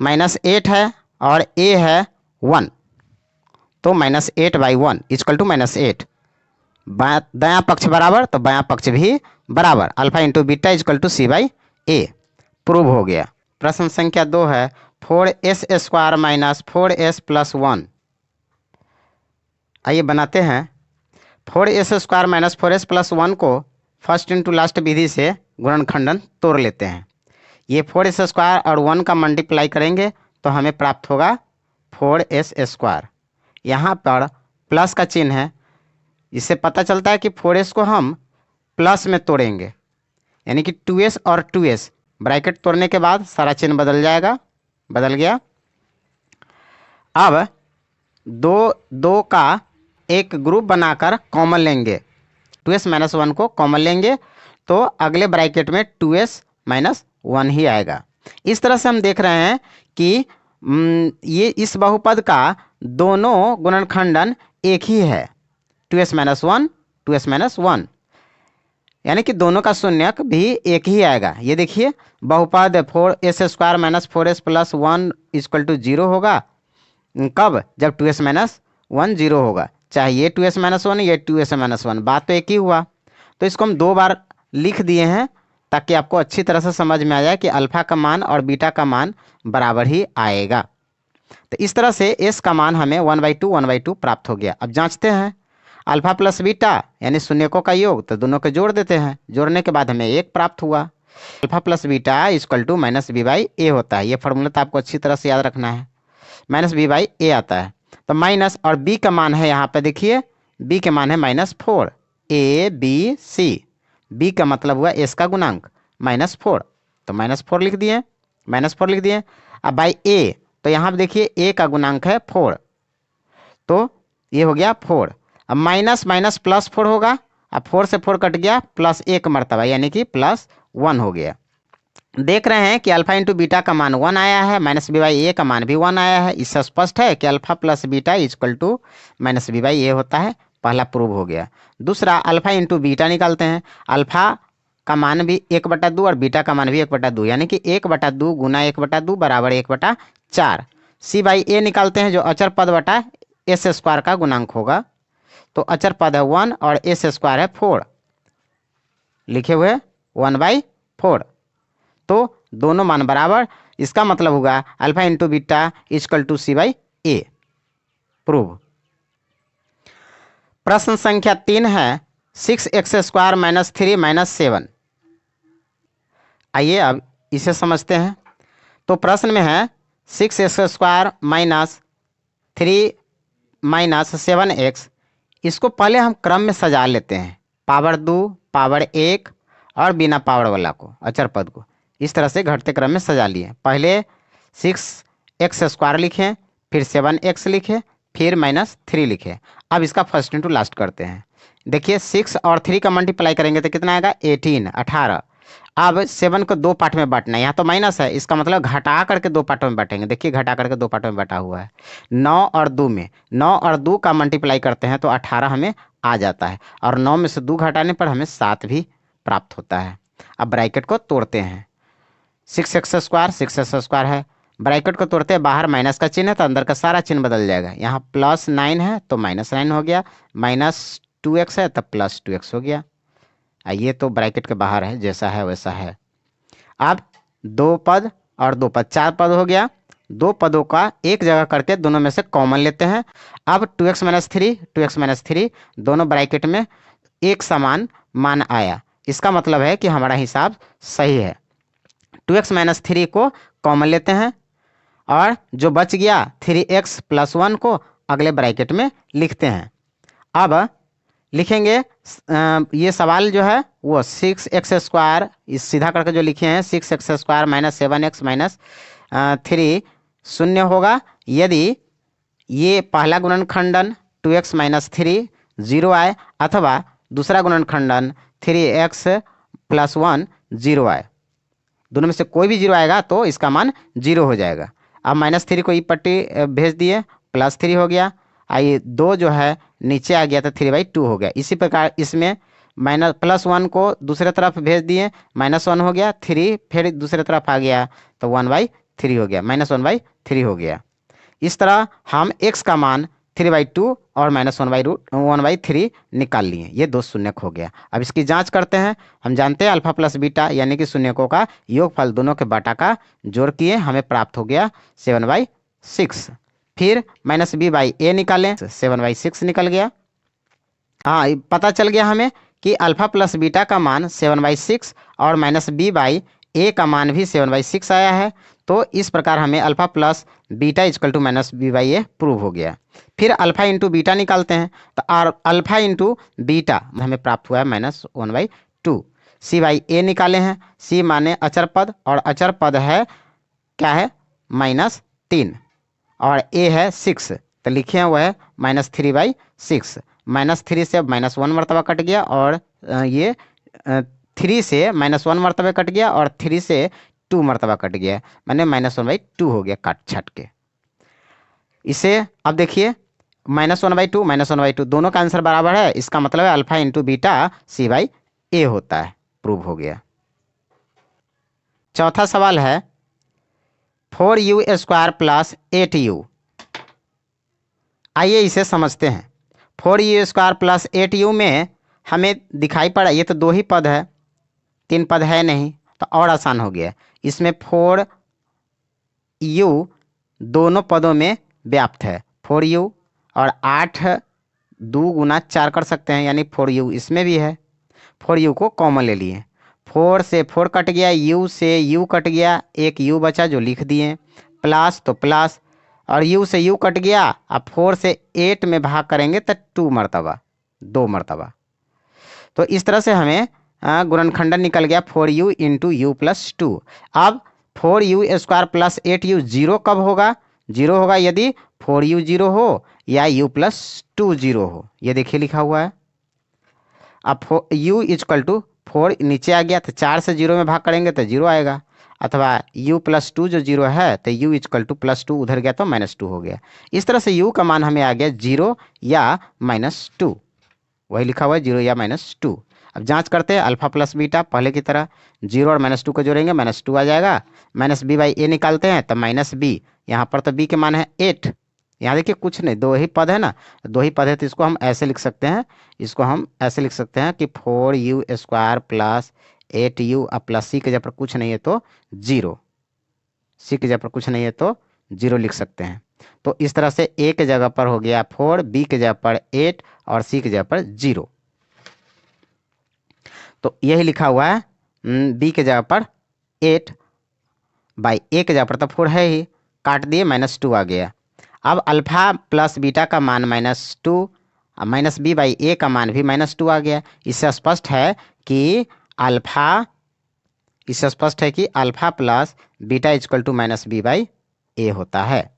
Speaker 1: माइनस 8 है और ए है 1 तो minus 8 by 1 is equal to minus 8। दायां पक्ष बराबर तो बायां पक्ष भी बराबर, alpha into beta is equal to C by a. Prove हो गया। प्रश्न संख्या 2 है 4s square minus 4s plus 1। आइए बनाते हैं। 4s square minus 4s plus 1 को फर्स्ट इंटू लास्ट विधि से गुणनखंडन तोड़ लेते हैं। ये 4s स्क्वायर और 1 का मल्टीप्लाई करेंगे तो हमें प्राप्त होगा 4s स्क्वायर। यहाँ पर प्लस का चिन्ह है, इससे पता चलता है कि 4s को हम प्लस में तोड़ेंगे, यानी कि 2s और 2s ब्रैकेट तोड़ने के बाद सारा चिन्ह बदल जाएगा। बदल गया। अब दो का एक ग्रुप बनाकर कॉमन लेंगे, 2s माइनस 1 को कॉमन लेंगे तो अगले ब्रैकेट में 2s माइनस 1 ही आएगा। इस तरह से हम देख रहे हैं कि ये इस बहुपद का दोनों गुणनखंडन एक ही है, 2s माइनस 1, 2s माइनस 1, यानी कि दोनों का शून्यक भी एक ही आएगा। ये देखिए बहुपद 4s square minus 4s plus 1 is equal to 0 होगा कब? जब 2s माइनस 1 0 होगा। चाहे ये 2s माइनस 1 ये 2s माइनस 1, बात तो एक ही हुआ। तो इसको हम दो बार लिख दिए हैं ताकि आपको अच्छी तरह से समझ में आ जाए कि अल्फा का मान और बीटा का मान बराबर ही आएगा। तो इस तरह से s का मान हमें 1/2 प्राप्त हो गया। अब जांचते हैं। अल्फा प्लस बीटा यानी शून्यकों का योग, तो दोनों को जोड़ देते हैं। जोड़ने के बाद हमें 1 प्राप्त हुआ। Alpha plus beta is equal to minus B by A होता है। ये फॉर्मूला तो आपको अच्छी तरह से याद रखना है। माइनस बी बाई ए आता है तो माइनस, और बी का मान है यहाँ पे देखिए, बी के मान है -4, ए बी सी। बी का मतलब हुआ एस का गुणांक -4, तो -4 लिख दिए। -4 लिख दिए। अब बाई ए, तो यहाँ पर देखिए ए का गुणांक है 4, तो ये हो गया 4। अब माइनस माइनस +4 होगा, अब 4 से 4 कट गया, +1 मरतबा यानी कि +1 हो गया। देख रहे हैं कि अल्फा इंटू बीटा का मान 1 आया है, -b/a का मान भी 1 आया है। इससे स्पष्ट है कि alpha plus beta equal to -b/a होता है। पहला प्रूव हो गया। दूसरा अल्फा इंटू बीटा निकालते हैं। अल्फा का मान भी 1/2 और बीटा का मान भी 1/2, यानी कि 1/2 गुना 1/2 बराबर 1/4। c/a निकालते हैं, जो अचर पद बटा एस स्क्वायर का गुणांक होगा। तो अचर पद है 1 और एस स्क्वायर है 4, लिखे हुए 1/4। तो दोनों मान बराबर, इसका मतलब होगा alpha into beta equal to c/a। Prove. प्रश्न संख्या 3 है 6x² - 3 - 7। आइए अब इसे समझते हैं। तो प्रश्न में है 6x² - 3 - 7x। इसको पहले हम क्रम में सजा लेते हैं, पावर 2, पावर 1 और बिना पावर वाला को, अचर पद को इस तरह से घटते क्रम में सजा लिए। पहले 6x² लिखें, फिर 7x लिखें, फिर -3 लिखें। अब इसका फर्स्ट इंटू लास्ट करते हैं। देखिए 6 और 3 का मल्टीप्लाई करेंगे तो कितना आएगा 18। अब 7 को 2 पार्ट में बांटना है, यहाँ तो माइनस है, इसका मतलब घटा करके 2 पार्टों में बांटेंगे। देखिए घटा करके 2 पार्टों में बांटा हुआ है। 9 और 2 में, 9 और 2 का मल्टीप्लाई करते हैं तो 18 हमें आ जाता है, और 9 में से 2 घटाने पर हमें 7 भी प्राप्त होता है। अब ब्रैकेट को तोड़ते हैं। 6x² है, ब्रैकेट को तोड़ते हैं, बाहर माइनस का चिन्ह है तो अंदर का सारा चिन्ह बदल जाएगा। यहाँ +9 है तो -9 हो गया, -2x है तब +2x हो गया। ये तो ब्रैकेट के बाहर है, जैसा है वैसा है। अब 2 पद और 2 पद, 4 पद हो गया। 2 पदों का एक जगह करके दोनों में से कॉमन लेते हैं। अब 2x - 3 दोनों ब्रैकेट में एक समान मान आया, इसका मतलब है कि हमारा हिसाब सही है। 2x - 3 को कॉमन लेते हैं और जो बच गया 3x + 1 को अगले ब्रैकेट में लिखते हैं। अब लिखेंगे ये सवाल जो है वो 6x², इस सीधा करके जो लिखे हैं 6x² - 7x - 3 शून्य होगा यदि ये पहला गुणनखंडन 2x - 3 0 आए, अथवा दूसरा गुणनखंडन 3x + 1 0 आए। दोनों में से कोई भी 0 आएगा तो इसका मान 0 हो जाएगा। अब -3 को ई पट्टी भेज दिए, +3 हो गया। आइए 2 जो है नीचे आ गया तो 3/2 हो गया। इसी प्रकार इसमें +1 को दूसरे तरफ भेज दिए, -1 हो गया, 3 फिर दूसरे तरफ आ गया तो 1/3 हो गया, -1/3 हो गया। इस तरह हम x का मान 3/2 और -1/3 निकाल लिए। ये 2 शून्यक हो गया। अब इसकी जांच करते हैं। हम जानते हैं अल्फा प्लस बीटा यानी कि शून्यकों का योगफल दोनों के बाटा का जोड़ किए, हमें प्राप्त हो गया 7/6। फिर -b/a निकालें, 7/6 निकल गया। हाँ, पता चल गया हमें कि अल्फा प्लस बीटा का मान 7/6 और -b/a का मान भी 7/6 आया है। तो इस प्रकार हमें alpha plus beta equal to -b/a prove हो गया। फिर अल्फा इंटू बीटा निकालते हैं, तो अल्फा इंटू बीटा हमें प्राप्त हुआ है -1/2। c/a निकाले हैं, c माने अचर पद और अचर पद है क्या है -3 और a है 6, तो लिखे हैं वह है -3/6। -3 से -1 मरतबा कट गया और ये 3 से -1 मरतबा कट गया और 3 से 2 मरतबा कट गया, मैंने -1/2 हो गया काट छट के। इसे अब देखिए -1/2 दोनों का आंसर बराबर है, इसका मतलब है अल्फा इंटू बीटा c/a होता है। प्रूव हो गया। चौथा सवाल है 4u² + 8u। आइए इसे समझते हैं। 4u² + 8u में हमें दिखाई पड़ा ये तो 2 ही पद है, 3 पद है नहीं, तो और आसान हो गया। इसमें 4u दोनों पदों में व्याप्त है, 4u और 8 2 गुना 4 कर सकते हैं, यानी 4u इसमें भी है। 4u को कॉमन ले लिए, 4 से 4 कट गया, u से u कट गया, एक u बचा जो लिख दिए, प्लस तो प्लस, और u से u कट गया। अब 4 से 8 में भाग करेंगे तो 2 मरतबा। तो इस तरह से हमें गुणनखंडन निकल गया 4u × u + 2। अब 4u² प्लस 8u जीरो कब होगा? जीरो होगा यदि 4u जीरो हो या u प्लस 2 जीरो हो। ये देखिए लिखा हुआ है। अब u इक्वल टू 4 नीचे आ गया तो 4 से 0 में भाग करेंगे तो 0 आएगा, अथवा u प्लस 2 जो 0 है तो u इक्वल टू प्लस 2 उधर गया तो -2 हो गया। इस तरह से u का मान हमें आ गया 0 या -2, वही लिखा हुआ है 0 या -2। अब जांच करते हैं अल्फा प्लस बीटा, पहले की तरह 0 और -2 को जोड़ेंगे -2 आ जाएगा। -b/a निकालते हैं तो -b, यहाँ पर तो b के मान है 8, यहाँ देखिए कुछ नहीं, दो ही पद है ना, दो ही पद है तो इसको हम ऐसे लिख सकते हैं, इसको हम ऐसे लिख सकते हैं कि 4u² प्लस 8u अब प्लस c के जगह पर कुछ नहीं है तो 0, c के जगह पर कुछ नहीं है तो 0 लिख सकते हैं। तो इस तरह से a के जगह पर हो गया 4, b के जगह पर 8 और c के जगह पर 0। तो यही लिखा हुआ है b के जगह पर 8/a के जगह पर तो 4 है ही, काट दिए -2 आ गया। अब अल्फा प्लस बीटा का मान -2, -b/a का मान भी -2 आ गया। इससे स्पष्ट है कि alpha plus beta equal to -b/a होता है।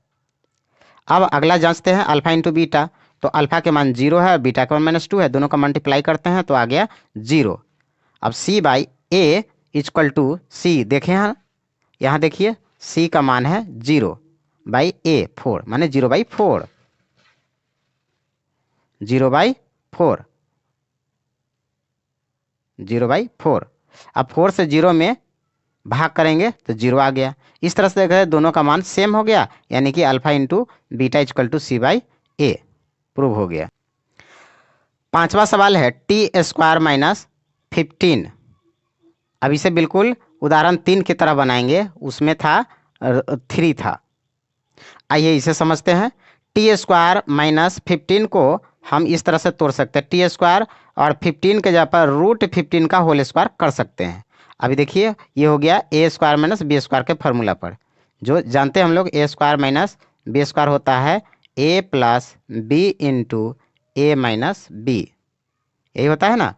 Speaker 1: अब अगला जांचते हैं अल्फा इंटू बीटा, तो अल्फा के मान 0 है, बीटा का मान -2 है, दोनों का मल्टीप्लाई करते हैं तो आ गया 0। अब c/a इक्वल टू c, देखें यहाँ देखिए c का मान है 0/a 4, माने 0/4, 0/4, 0/4। अब 4 से 0 में भाग करेंगे तो 0 आ गया। इस तरह से देखें दोनों का मान सेम हो गया, यानी कि alpha into beta equal to c/a prove हो गया। पांचवा सवाल है t² - 15। अब इसे बिल्कुल उदाहरण 3 की तरह बनाएंगे, उसमें था 3 था। आइए इसे समझते हैं। t² - 15 को हम इस तरह से तोड़ सकते हैं, t² और 15 के जगह पर √15 का होल स्क्वायर कर सकते हैं। अभी देखिए ये हो गया a² - b² के फॉर्मूला पर, जो जानते हैं हम लोग a² - b² होता है a plus b into a minus b, यही होता है ना।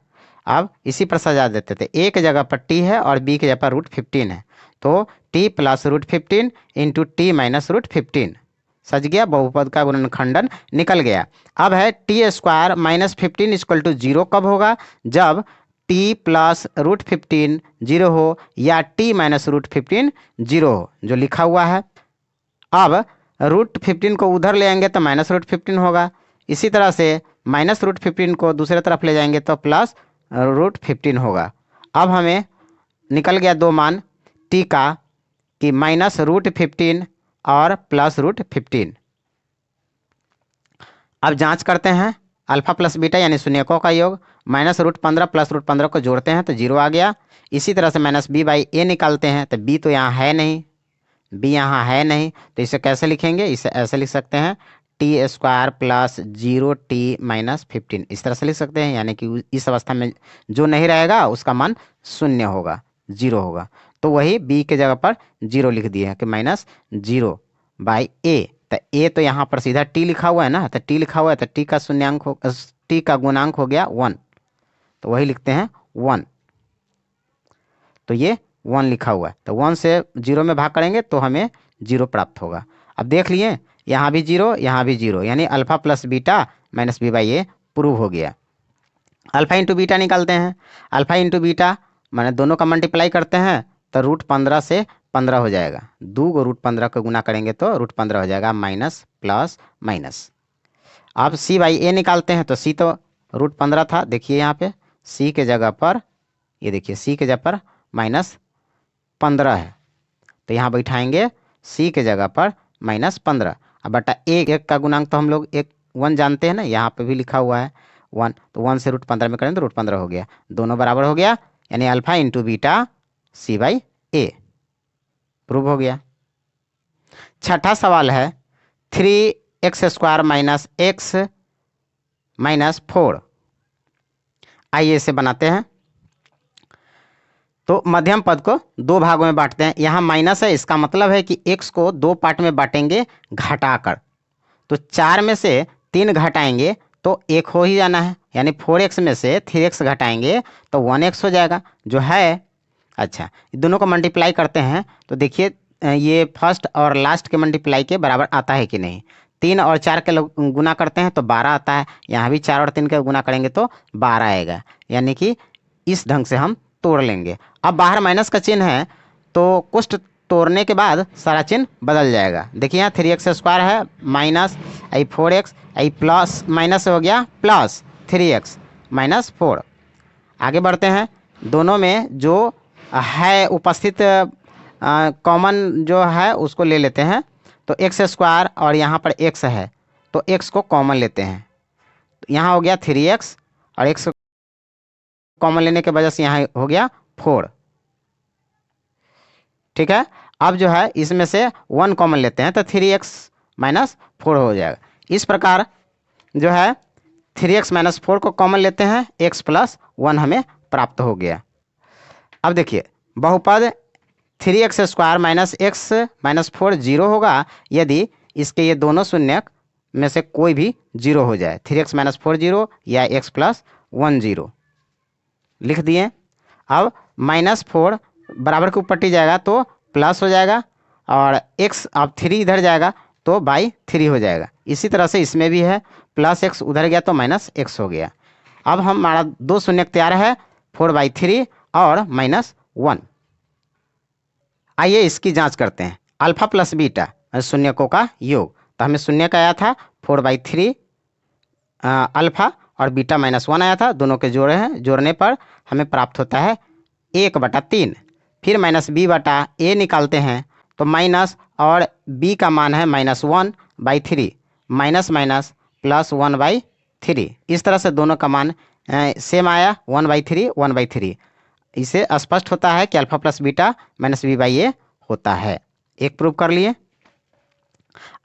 Speaker 1: अब इसी पर सजा देते थे, a के जगह पर t है और b के जगह पर √15 है, तो t plus √15 into t minus √15 सज गया, बहुपद का गुणनखंडन निकल गया। अब है t² - 15 इक्वल टू 0 कब होगा? जब t प्लस √15 0 हो या t माइनस √15 0 हो, जो लिखा हुआ है। अब √15 को उधर ले आएंगे तो माइनस √15 होगा, इसी तरह से माइनस √15 को दूसरे तरफ ले जाएंगे तो प्लस √15 होगा। अब हमें निकल गया दो मान t का, कि माइनस √15 और प्लस √15। अब जांच करते हैं अल्फा प्लस बीटा यानी शून्यकों का योग, -√15 प्लस √15 को जोड़ते हैं तो 0 आ गया। इसी तरह से -b/a निकालते हैं तो b तो यहाँ है नहीं, b यहाँ है नहीं, तो इसे कैसे लिखेंगे? इसे ऐसे लिख सकते हैं t² प्लस 0t माइनस 15, इस तरह से लिख सकते हैं, यानी कि इस अवस्था में जो नहीं रहेगा उसका मान 0 होगा, 0 होगा। तो वही b के जगह पर 0 लिख दिए हैं कि -0/a, तो a तो यहाँ पर सीधा t लिखा हुआ है ना, तो t लिखा हुआ है तो t का शून्यांक हो, t का गुणांक हो गया 1, तो वही लिखते हैं 1, तो ये 1 लिखा हुआ है, तो 1 से 0 में भाग करेंगे तो हमें 0 प्राप्त होगा। अब देख लिए यहाँ भी 0 यहाँ भी 0, यानी alpha plus beta minus b/a prove हो गया। अल्फा इंटू बीटा निकालते हैं, अल्फा इंटू बीटा माने दोनों का मल्टीप्लाई करते हैं तो √15 से 15 हो जाएगा, 2 को √15 को गुना करेंगे तो √15 हो जाएगा, माइनस प्लस माइनस। अब c/a निकालते हैं तो c तो √15 था, देखिए यहाँ पे c के जगह पर, ये देखिए c के जगह पर -15 है, तो यहाँ बैठाएंगे c के जगह पर -15, अब बटा 1 का गुणांक तो हम लोग 1 जानते हैं ना, यहाँ पे भी लिखा हुआ है 1, तो 1 से √15 में करें तो √15 हो गया, दोनों बराबर हो गया, यानी alpha into beta c/a prove हो गया। छठा सवाल है 3x² - x - 4। आइए इसे बनाते हैं। तो मध्यम पद को दो भागों में बांटते हैं, यहाँ माइनस है, इसका मतलब है कि x को 2 पार्ट में बांटेंगे घटाकर, तो 4 में से 3 घटाएंगे तो 1 हो ही जाना है, यानी 4x में से 3x घटाएंगे तो 1x हो जाएगा, जो है। अच्छा, दोनों को मल्टीप्लाई करते हैं तो देखिए ये फर्स्ट और लास्ट के मल्टीप्लाई के बराबर आता है कि नहीं। 3 और 4 के लोग गुना करते हैं तो 12 आता है, यहाँ भी 4 और 3 के गुना करेंगे तो 12 आएगा, यानी कि इस ढंग से हम तोड़ लेंगे। अब बाहर माइनस का चिन्ह है तो कुछ तोड़ने के बाद सारा चिन्ह बदल जाएगा। देखिए यहाँ 3x² है माइनस 4x, प्लस माइनस हो गया प्लस 3x माइनस 4। आगे बढ़ते हैं, दोनों में जो है उपस्थित कॉमन जो है उसको ले लेते हैं। तो x² और यहाँ पर x है तो x को कॉमन लेते हैं, तो यहाँ हो गया 3x और x कॉमन लेने के वजह से यहाँ हो गया 4। ठीक है, अब जो है इसमें से 1 कॉमन लेते हैं तो 3x माइनस 4 हो जाएगा। इस प्रकार जो है 3x माइनस 4 को कॉमन लेते हैं, x प्लस 1 हमें प्राप्त हो गया। अब देखिए बहुपद 3x² माइनस x माइनस 4 0 होगा यदि इसके ये दोनों शून्य में से कोई भी 0 हो जाए, 3x माइनस 4 0 या x प्लस 1 0 लिख दिए। अब माइनस 4 बराबर के ऊपर टी जाएगा तो प्लस हो जाएगा और x अब 3 इधर जाएगा तो बाई 3 हो जाएगा। इसी तरह से इसमें भी है, प्लस x उधर गया तो माइनस x हो गया। अब हमारा 2 शून्य तैयार है, 4/3 और माइनस 1। आइए इसकी जांच करते हैं। अल्फा प्लस बीटा शून्यकों का योग, तो हमें शून्य का आया था 4/3 अल्फा और बीटा माइनस 1 आया था, दोनों के जोड़े हैं, जोड़ने पर हमें प्राप्त होता है 1/3। फिर माइनस b/a निकालते हैं तो माइनस और b का मान है -1/3, माइनस माइनस प्लस 1/3। इस तरह से दोनों का मान सेम आया 1/3 1/3। इससे स्पष्ट होता है कि alpha plus beta minus b/a होता है। एक प्रूव कर लिए।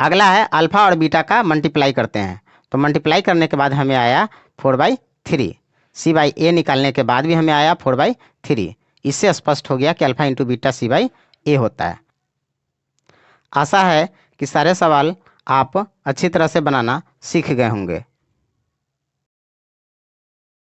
Speaker 1: अगला है अल्फा और बीटा का मल्टीप्लाई करते हैं, तो मल्टीप्लाई करने के बाद हमें आया 4/3, c/a निकालने के बाद भी हमें आया 4/3। इससे स्पष्ट हो गया कि अल्फा इंटू बीटा c/a होता है। आशा है कि सारे सवाल आप अच्छी तरह से बनाना सीख गए होंगे।